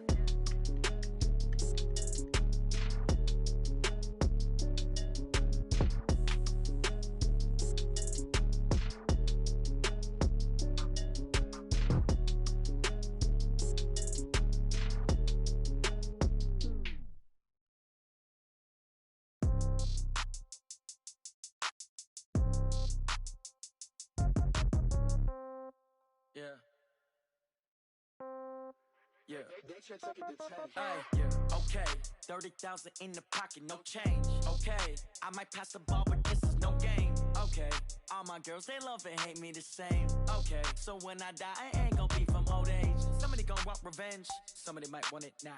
Yeah. Okay. 30,000 in the pocket, no change. Okay. I might pass the ball, but this is no game. Okay. All my girls, they love and hate me the same. Okay. So when I die, I ain't gonna be from old age. Somebody gonna want revenge. Somebody might want it now.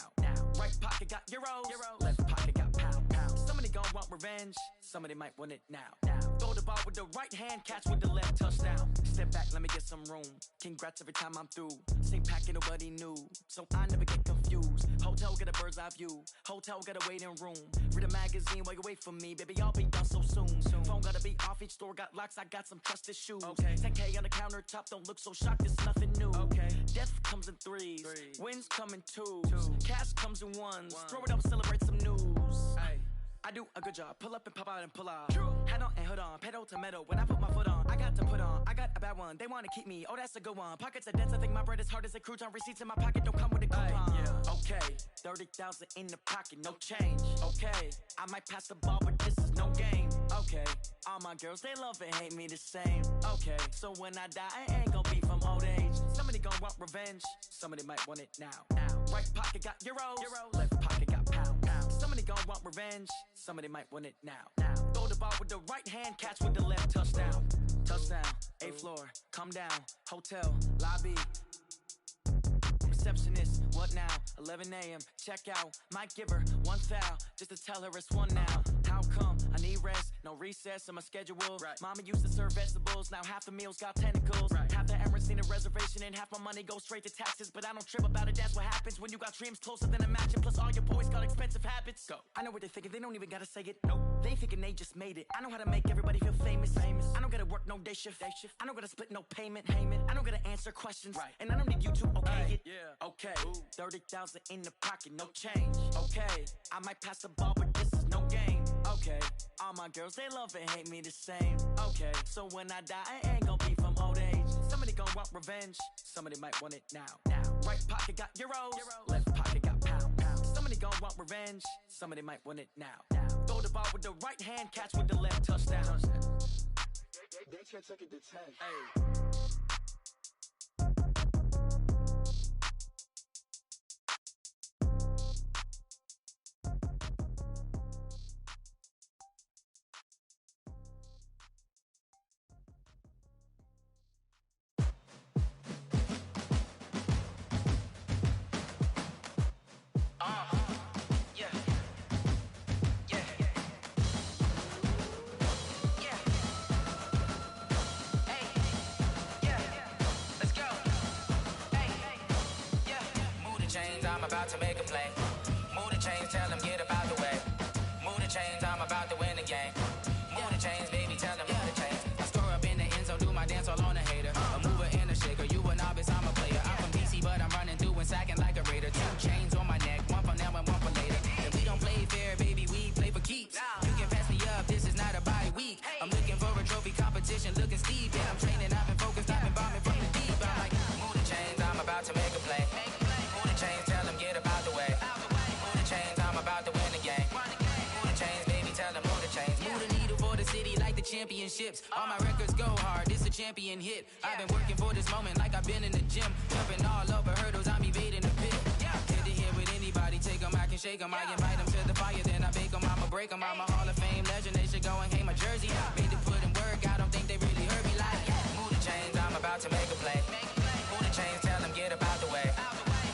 Right pocket got euros. Left pocket got pound. Somebody gonna want revenge. Somebody might want it now. Throw the ball with the right hand, catch with the left, touchdown. Step back, let me get some room. Congrats every time I'm through. Same packet, nobody knew, so I never get confused. Hotel got a bird's eye view. Hotel got a waiting room. Read a magazine while you wait for me, baby. I'll be done so soon. Phone gotta be off. Each store got locks. I got some trusted shoes. Okay. 10K on the countertop. Don't look so shocked. It's nothing new. Okay. Death comes in threes. Wins come in twos. Cash comes in ones. Throw it up, celebrate some news. Ay. I do a good job. Pull up and pop out and pull out. Head on and hood on. Pedal to metal. When I put my foot on, I got to put on. I got a bad one. They want to keep me. Oh, that's a good one. Pockets are dense. I think my bread is hard as a crouton. Receipts in my pocket don't come with a coupon. Okay. 30,000 in the pocket. No change. Okay. I might pass the ball, but this is no game. Okay. All my girls, they love and hate me the same. Okay. So when I die, I ain't gonna be from old age. Somebody gonna want revenge. Somebody might want it now. Right pocket got euros. Left pocket got pound. Somebody gonna want revenge. Somebody might want it now. Throw the ball with the right hand, catch with the left, touchdown. Touchdown, 8th floor, come down, hotel, lobby. Receptionist, what now? 11 a.m., check out. Might give her one foul, just to tell her it's one now. How come? I need rest, no recess in my schedule. Mama used to serve vegetables, now half the meals got tentacles. Half the errands need a reservation and half my money goes straight to taxes. But I don't trip about it, that's what happens when you got dreams closer than a match. And plus all your boys got expensive habits. Go. I know what they're thinking, they don't even gotta say it. Nope. They ain't thinking they just made it. I know how to make everybody feel famous. I don't gotta work no day shift. I don't gotta split no payment. I don't gotta answer questions. And I don't need you to okay it. Okay. 30,000 in the pocket, no change. Okay. I might pass the ball, but this is no game. Okay. All my girls, they love and hate me the same. Okay. So when I die, I ain't gonna be from old age. Somebody gonna want revenge. Somebody might want it now. Right pocket got euros. Left pocket got pound. Somebody gonna want revenge. Somebody might want it now. Throw the ball with the right hand, catch with the left, touchdown. They can't take it to 10. Hey. chains, I'm about to make a play. Move the chains, tell them get up out the way. Move the chains, I'm about to win the game. Move the chains, baby, tell them move the chains. I score up in the end zone, do my dance all on a hater. A mover and a shaker, you a novice, I'm a player. I'm from DC, but I'm running through and sacking like a raider. 2 chains on my neck, one for now and one for later. And we don't play fair, baby, we play for keeps. You can pass me up, this is not a bye week. I'm looking for a trophy competition, looking steep. Yeah, I'm training, I've been focused, I've been bombing from the deep. I'm like, move the chains, I'm about to make a play. Move the chains, tell them get up out the way. Move the chains, I'm about to win the game. Move the chains, baby, tell them move the chains. Move the needle for the city like the championships. All my records go hard, this a champion hit. I've been working for this moment like I've been in the gym. Jumping all over hurdles, I'm evading the pit. Head to head with anybody, take them, I can shake them. I invite them to the fire, then I bake them, I'ma break them. I'm a Hall of Fame legend, they should go and hang my jersey. Made to put in work, I don't think they really heard me like. Move the chains, I'm about to make a play. Move the chains, tell them get up out the way.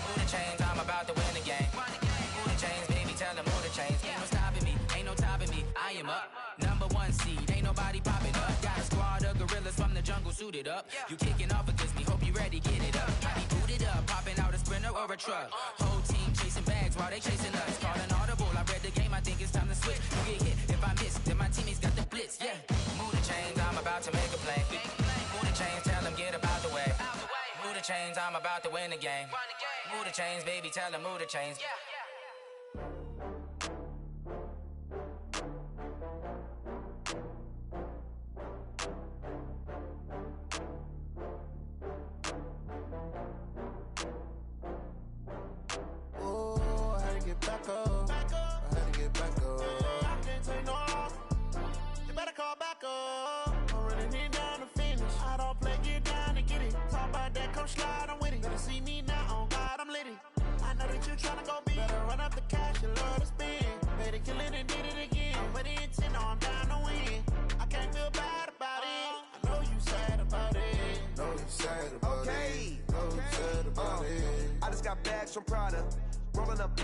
Move the chains, I'm about to win the game. Move the chains, baby, tell them move the chains. Ain't no stopping me, ain't no topping me, I am up. Number 1 seed, ain't nobody popping up. Got a squad of gorillas from the jungle suited up. You kicking off against me, hope you ready, get it up. I be booted up, popping out a sprinter or a truck. Whole team chasing bags while they chasing us. Calling audible, I read the game, I think it's time to switch. You get hit, if I miss, then my teammates got the blitz, yeah. Move the chains, I'm about to make a play. Move the chains, tell them get up out the way. Move the chains, I'm about to win the game. Move the chains, baby, tell them move the chains. Back up. I had to get back up. I can't take no loss. You better call back up. I'm running it down to finish. I don't play, get down and get it. Talk about that, come slide, I'm with it. Better see me now, on God, I'm litty. I know that you tryna go big. Better run up the cash, you love to spend. Better kill it and did it again. But the intent, no, I'm down to win. I can't feel bad about it. I know you sad about it. Know you sad about it. Know you sad about it. I just got bags from Prada. Rolling up,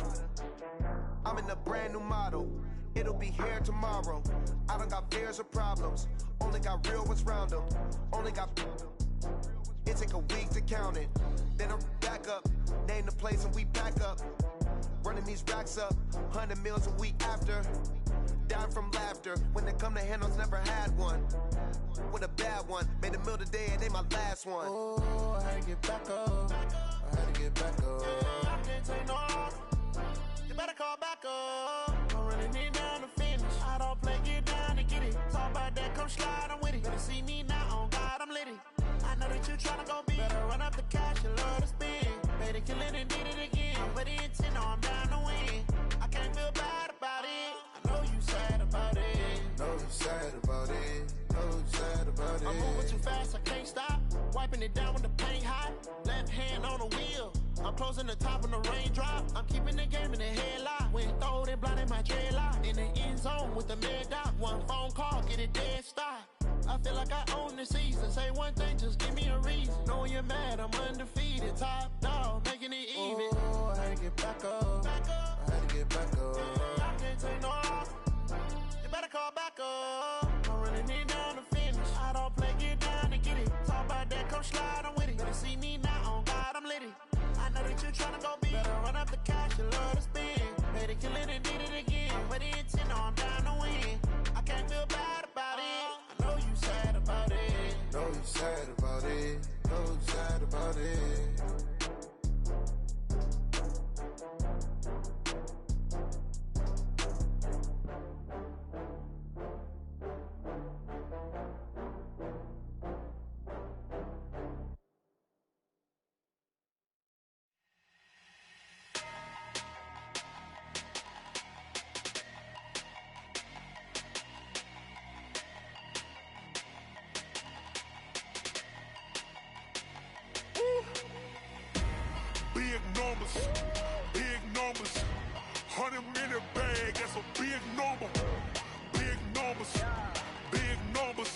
I'm in a brand new model. It'll be here tomorrow. I don't got fears or problems. Only got real ones round them. Only got. It take a week to count it. Then I'm back up. Name the place and we back up. Running these racks up. 100 meals a week after. Dying from laughter. When they come to handles, never had one. With a bad one. Made a meal today and they my last one. Oh, I had to get back up. I had to get back up. I can't take no loss. You better call back up. I'm running it down to finish. I don't play, get down and get it. Talk about that, come slide, I'm with it. Better see me now, on God, I'm litty. I know that you tryna go big. Better run up the cash, you love to spend. Better kill it and did it again. But the intent, no, I'm down to win. I can't feel bad about it. I know you sad about it. Know you sad about it. Know you sad about it. I'm moving too fast, I can't stop. Wiping it down when the paint hot. Left hand on the wheel. I'm closing the top when the raindrop. I'm keeping the game in the headlock. When throwed and blinded my dreadlock. In the end zone with the mad dot. One phone call, get it dead stop. I feel like I own the season. Say one thing, just give me a reason. Knowing you're mad, I'm undefeated. Top dog, making it even. Oh, I had to get back up. I had to get back up. I can't take no loss. You better call back up. I'm running it down to finish. I don't play, get down and get it. Talk about that, come slide, I'm with it. Better see me now, on God, I'm litty. I know that you tryna go big. Better run up the cash, you love to spend. Better kill it and did it again. But the intent, no, I'm down to win. I can't feel bad about it. I know you sad about it. Know you sad about it. Know you sad about it. Big numbers, 100 minute bag, that's a big number. Big numbers,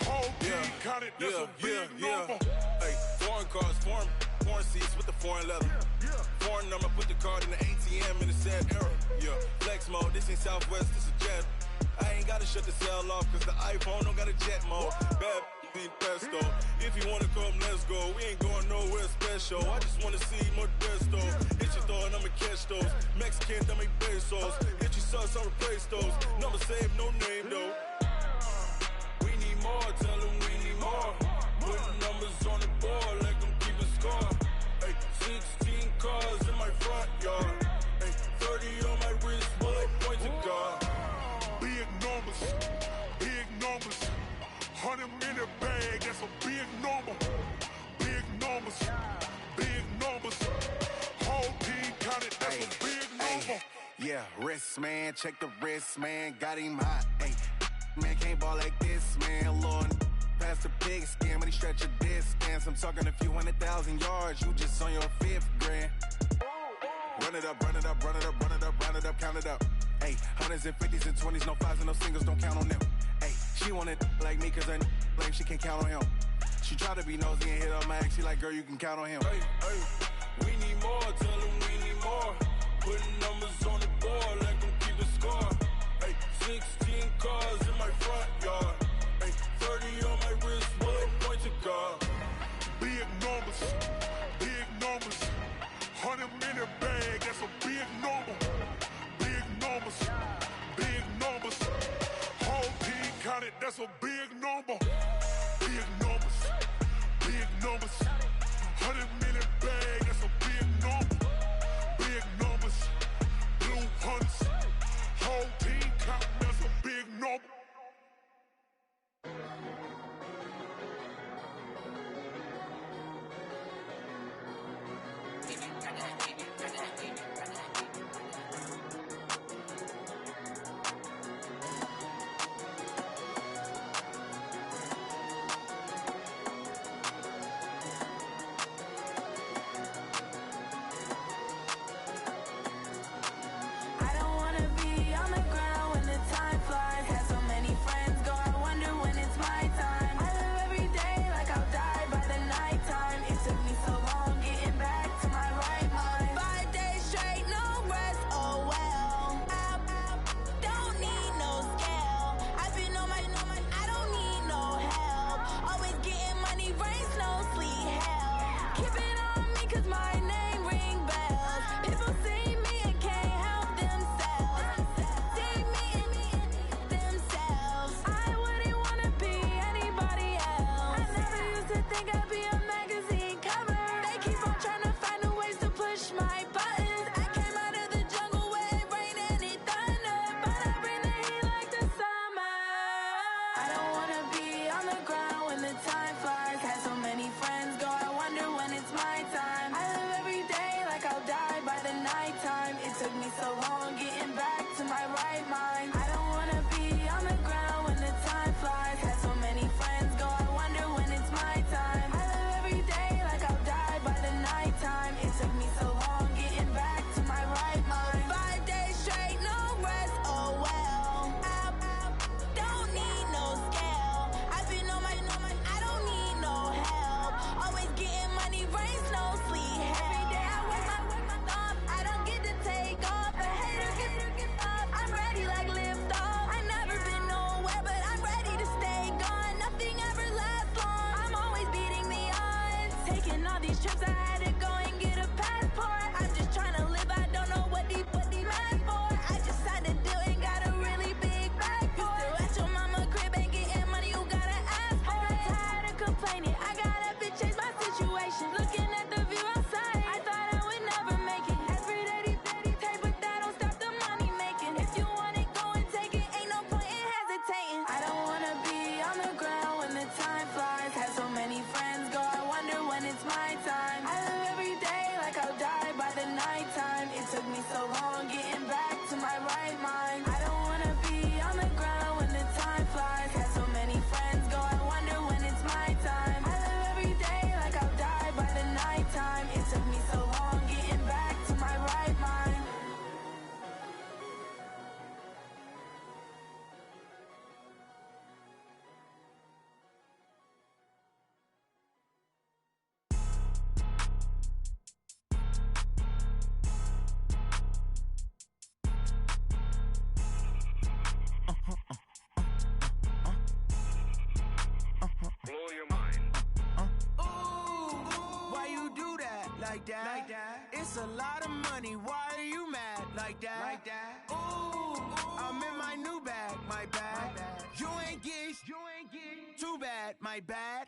whole team counted, that's a big number. Hey, foreign cars, foreign seats with the foreign leather. Foreign number, put the card in the ATM in the sad era. Yeah, flex mode, this ain't Southwest, this a jet. I ain't gotta shut the cell off, cause the iPhone don't got a jet mode. Bad pesto. If you wanna come, let's go. We ain't going nowhere special. I just wanna see Modesto. can't make pesos. Get you sus, I'll replace those. Number saved, no name though. We need more, tell them we need more. Putting numbers on the board, let them keep a score. Ay, 16 cars in my front yard. Ay, 30 on my wrist, bullet point to God. Big numbers, big numbers. 100 minute bag, that's a big number. Big numbers, big numbers. Whole team counted, that's a big number. Yeah, wrist man, check the wrist man, got him hot. Ay, man can't ball like this, man. Lord, past the pig skin, when he stretch a distance. I'm talking a few 100,000 yards, you just on your 5th grand. Run it up, run it up, run it up, run it up, run it up, count it up. Ay, hundreds and 50s and 20s, no 5s and no singles, don't count on them. Ay, she wanted like me cause her lame, she can't count on him. She tried to be nosy and hit up my ex, she like, girl, you can count on him. Hey, hey, we need more, tell them we need more. Putting numbers on the board, let them keep a score. Hey, 16 cars in my front yard. Hey, 30 on my wrist, bullet point to God. Big numbers, big numbers. 100 minute bag, that's a big number. Big numbers, big numbers. Whole team counted, that's a big number. Big numbers, big numbers. 100 minute bag, that's a big number. Big numbers, blue hunts. Whole team counting, that's a big number. Like that. It's a lot of money, why are you mad? like that. Ooh, I'm in my new bag, my bad. You ain't geese, too bad, my bad.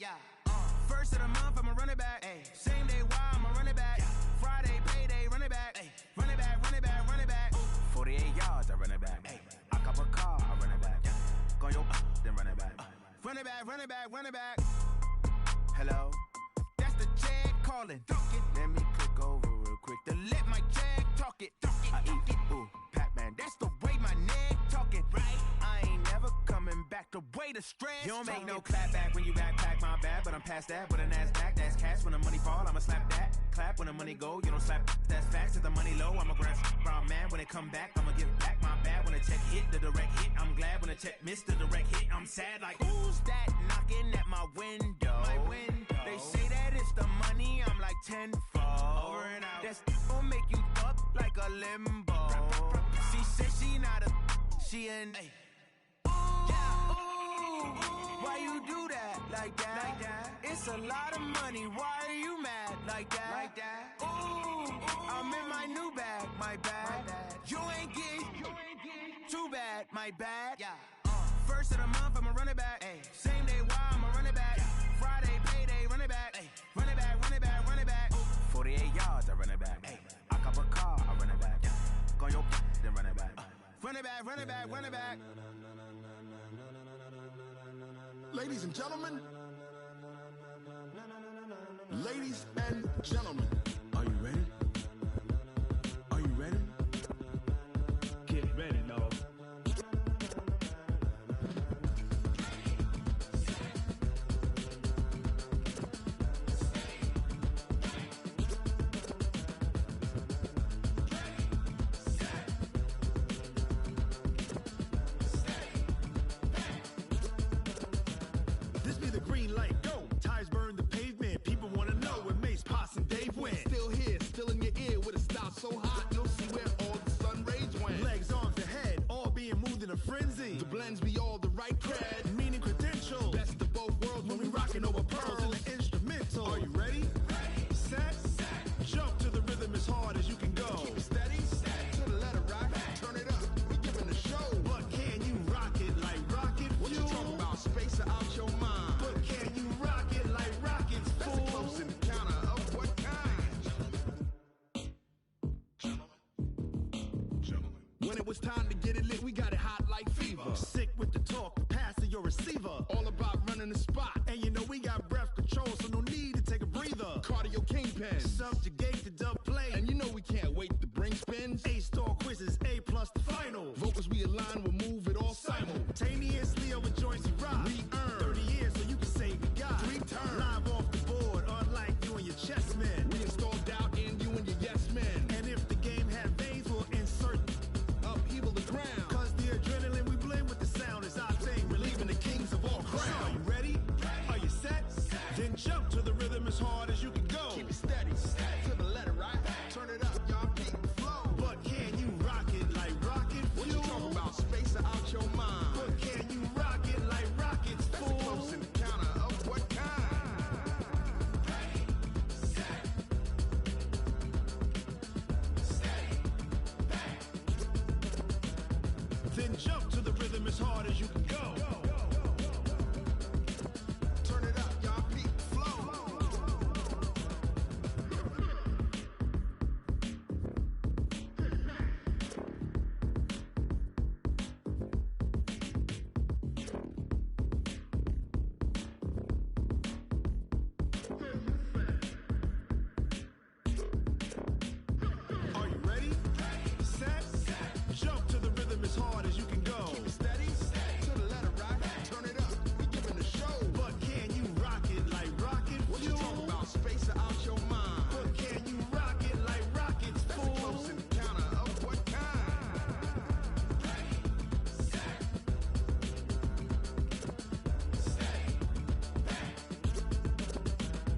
First of the month, I'ma run it back. Same day, why I'ma run it back. Friday, payday, run it back. Run it back, run it back, run it back. 48 yards, I run it back. I cop a car, I run it back. Go your then run it back. Run it back, run it back, run it back. Hello, that's the check calling. Let me click over real quick to let my check talk it. I eat, ooh, Pac-Man, that's the way my neck talking. Right, I ain't never coming back the way the stress. You don't make no clap back when you backpack, my bad, but I'm past that. With a NASDAQ, that's cash. When the money fall, I'ma slap that. Clap when the money go, you don't slap. That's facts. If the money low, I'ma grab brown man. When it come back, I'ma give back my bad. When the check hit, the direct hit. I'm glad when the check missed the direct hit. I'm sad like, who's that knocking at my window? My window. They say that it's the money, I'm like tenfold. Over and out. That's gon' make you up like a limbo. She said she not a, she an. Why you do that like that? It's a lot of money. Why are you mad like that? Ooh, I'm in my new bag, my bad. You ain't geek, too bad, my bad. First of the month, I'ma run it back. Same day, why I'ma run it back. Friday, payday, run it back. Run it back, run it back, run it back. 48 yards, I run it back. I cop a car, I run it back. Go your then run it back. Run it back, run it back, run it back. Ladies and gentlemen, ladies and gentlemen, are you ready? Are you ready? Get ready, dog. So hot, you'll see where all the sun rays went. Legs, arms, the head, all being moved in a frenzy. The blends be all the right cred, meaning credentials. Best of both worlds when we rockin' over pearls in the instrumental. Are you ready? Set, jump to the rhythm as hard as you can go. Keep it steady, to the letter right. Turn it up, we giving the show. But can you rock it like rocket fuel? What you talking about? Space out your mind. But can you rock it like rockets, fool? That's a close encounter of what kind? When it was time to get it lit, we got it hot like fever. Sick with the talk, pass to your receiver. All about running the spot. And you know we got breath control, so no need to take a breather. Cardio kingpin. Subjugate the dub play. And you know we can't wait to bring spins. A-star quizzes, A+ the final. Vocals we align, we'll move it all simultaneously over joints we rock. We earn 30 years so you can say we got 3 turns. Live off the board, unlike you and your chess men. We install doubt in you and your yes men. And if the game had veins, we'll insert upheaval the ground. Cause the adrenaline we blend with the sound is our thing, relieving the kings of all crowns. So are you ready? Are you set? Then jump to the rhythm as hard as you can go. Keep it steady, to the letter right. Turn it up, y'all keep the flow. But can you rock it like rocket fuel? What you talking about? Space out your mind. But can you rock it like rockets, fool? That's a close encounter of what kind? Then jump to the rhythm as hard as you can go. Turn it up, y'all peak flow. Are you ready? Set, jump to the rhythm as hard as you can go. Keep it steady, to the letter right. Turn it up, we giving the show. But can you rock it like rocket fuel? What you talking about? Space out your mind. But can you rock it like rockets, That's fool? a close encounter of what kind?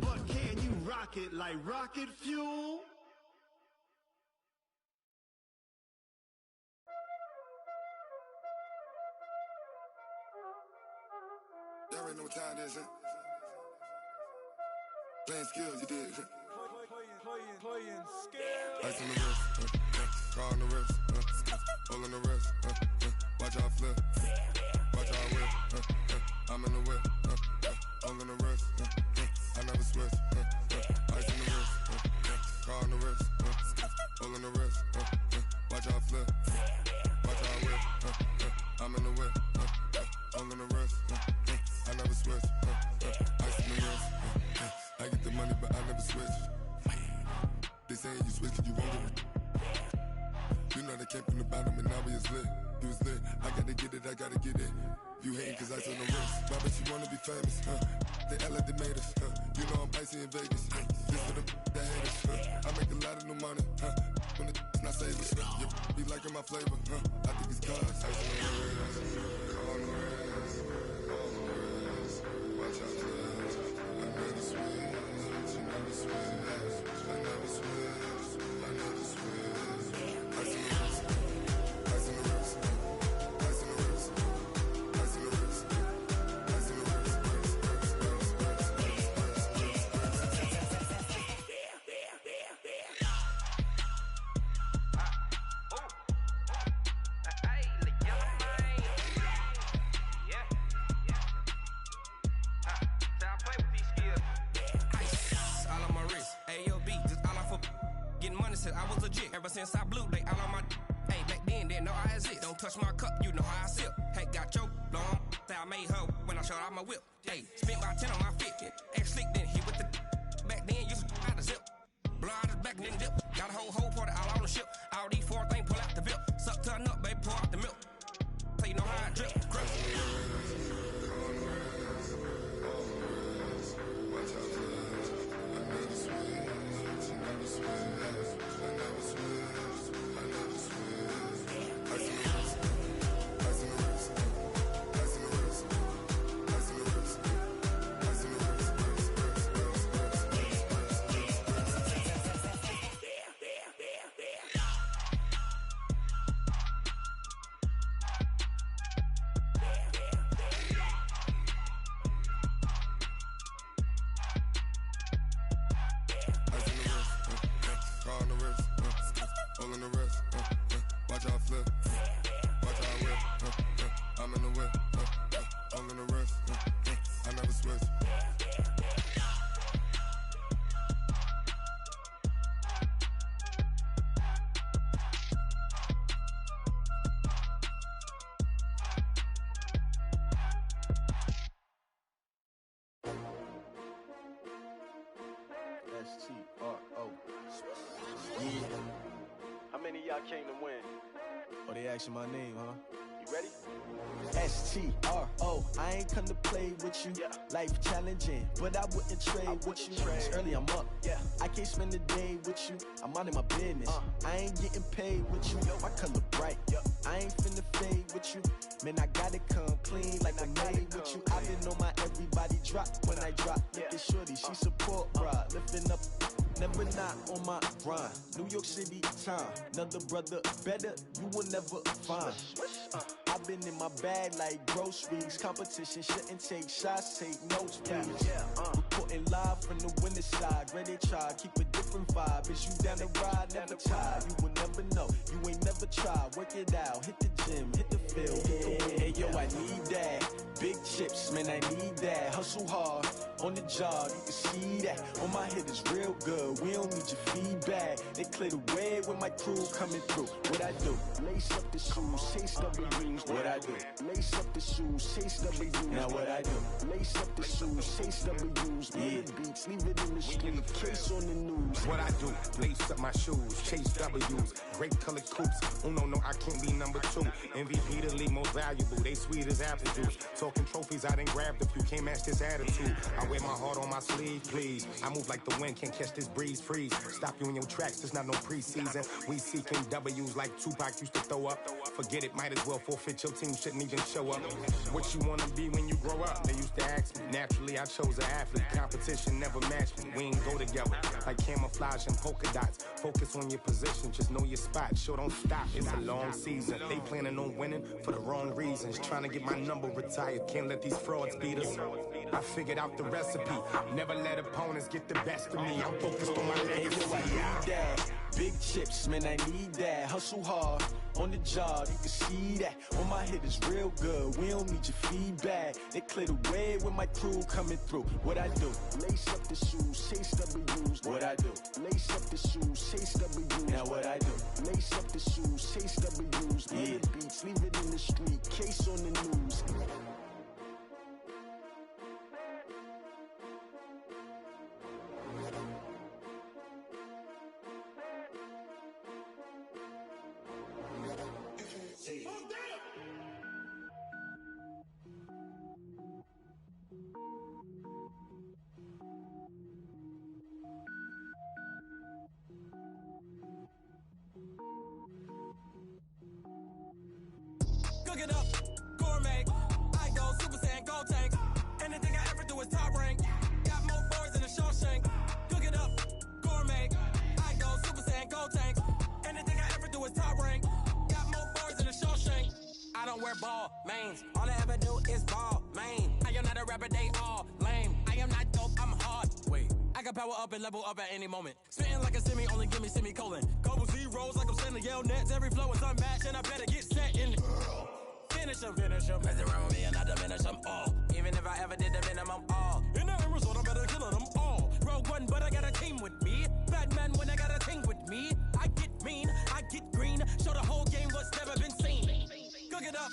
But can you rock it like rocket fuel? Y'all already know what time it is, huh? Playing skills, you did. Playing skills. Ice on the wrist, car on the wrist, all on the wrist, watch out flip, watch out whip, I'm in the whip, all on the wrist, I never switch, ice in the wrist, car on the wrist, all on the wrist, watch out flip, watch out whip, I'm in the whip, all on the wrist, I never switch, ice in the wrist, I get the money but I never switch. They saying you switch cause you won't get it. You know they came from the bottom and now we is lit. You was lit, I gotta get it, I gotta get it. You hating cause ice on the wrist. Why bet you wanna be famous, They act like they made us, You know I'm icy in Vegas, This for the haters, I make a lot of new money, When it's not savers, You be liking my flavor, I think it's cause ice on the wrist, on the wrist, on the wrist. Watch out for this, I never switch, you never switch. I never switch, I never switch. Ice in the wrist, ice in the wrist, ice in the wrist, ice in the wrist, ice in the wrist, I was legit. Ever since I blew, they all on my hey, back then, didn't know I exist. Don't touch my cup, you know how I sip. Hey, got your long, say I made her when I showed out my whip. Hey, spent about 10 on my fit. Ex-slick, then hit with the back then, used to out the zip. Blow out his back, then dip. Got a whole party all on the ship. All these four things, pull out the VIP. Suck, turn up, baby, pour out the milk. So you know how I drip. Crush. S-T-R-O. Yeah. How many of y'all came to win? Oh, they asking my name, huh? You ready? S-T-R-O. I ain't come to play with you. Life challenging, but I wouldn't trade with you. It's early, I'm up. I can't spend the day with you. I'm minding my business. I ain't getting paid with you. My color bright. I ain't finna fade with you. Man, I gotta come clean like I made with you. I been on my everybody drop when I drop. Look at shorty, she support bra. Lifting up, never not on my grind. New York City time. Another brother better, you will never find. I've been in my bag like groceries. Competition shouldn't take shots, take notes, please. Reporting live from the winter side. Ready to try, keep a different vibe. Is you down the ride, never tired. You will never know, you ain't never tried. Work it out, hit the gym, hit the field, hit the wind. Hey yo, I need that. Big chips, man, I need that. Hustle hard, on the job, you can see that. On my hit is real good, we don't need your feedback. They clear the way when my crew coming through. What I do? Lace up the shoes, chase W's. What I do? Lace up the shoes, chase W's. Now what I do? Lace up the shoes, chase W's. Yeah, beats, leave it in the street, case on the news. What I do? Lace up my shoes, chase W's. Great colored coops. Oh no, I can't be number 2. MVP the league most valuable. They sweet as apple juice. Talking trophies, I done grabbed a few. Can't match this attitude. I wear my heart on my sleeve, please. I move like the wind, can't catch this breeze. Freeze. Stop you in your tracks. There's not no preseason. We seeking W's like Tupac used to throw up. Forget it, might as well forfeit. Your team shouldn't even show up. What you wanna be when you grow up? They used to ask me. Naturally, I chose an athlete. Competition never matched me. We ain't go together like camouflage and polka dots. Focus on your position, just know your spot. Sure, don't stop. It's a long season. They planning on winning for the wrong reasons. Trying to get my number retired. Can't let these frauds beat us. I figured out the recipe. Never let opponents get the best of me. I'm focused on my legacy. Big chips, man, I need that. Hustle hard on the job, you can see that. On my head is real good, we don't need your feedback. They clear the way with my crew coming through. What I do? Lace up the shoes, chase W's. What I do? Lace up the shoes, chase W's. Now what I do? Lace up the shoes, chase W's. Yeah. The beats, leave it in the street, case on the news. Cook it up, gourmet. I go Super Saiyan, gold tank. Anything I ever do is top rank. Got more bars than a Shawshank. Cook it up, gourmet. I go Super Saiyan, gold tank. Anything I ever do is top rank. Got more bars than a Shawshank. I don't wear ball mains. All I ever do is ball main. I am not a rapper, they all lame. I am not dope, I'm hard. Wait, I can power up and level up at any moment. Spitting like a semi, only give me semicolon. Couple zeros like I'm sending yell nets. Every flow is unmatched and I better get set in. Finish them, mess around with me and I diminish them all. Even if I ever did the minimum all. In the end result, I better kill them all. Rogue One, but I got a team with me. Batman when I got a team with me. I get mean, I get green. Show the whole game what's never been seen. Cook it up,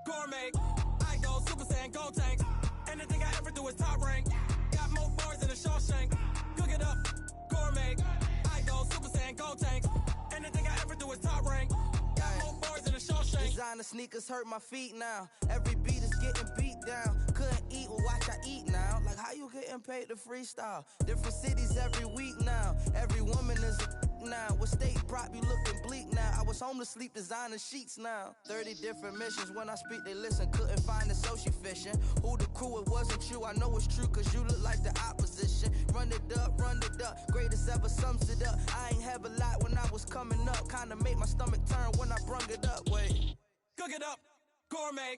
gourmet. I go Super Saiyan, gold tank. Anything I ever do is top rank. Got more bars than a Shawshank. Cook it up, gourmet. I go Super Saiyan, gold tank. Anything I ever do is top rank. Got more bars than a Shawshank. Designer sneakers hurt my feet now. Every beat is getting beat down. Couldn't eat, well watch I eat now. Like how you getting paid to freestyle? Different cities every week now. Every woman is a now. What state prop you looking bleak now? I was home to sleep designer sheets now. 30 different missions. When I speak they listen. Couldn't find it so she fishing. Who the crew, it wasn't you. I know it's true cause you look like the opposition. Run it up, greatest ever sums it up. I ain't have a lot when I was coming up. Kinda made my stomach turn when I brung it up. Wait. Cook it up, gourmet.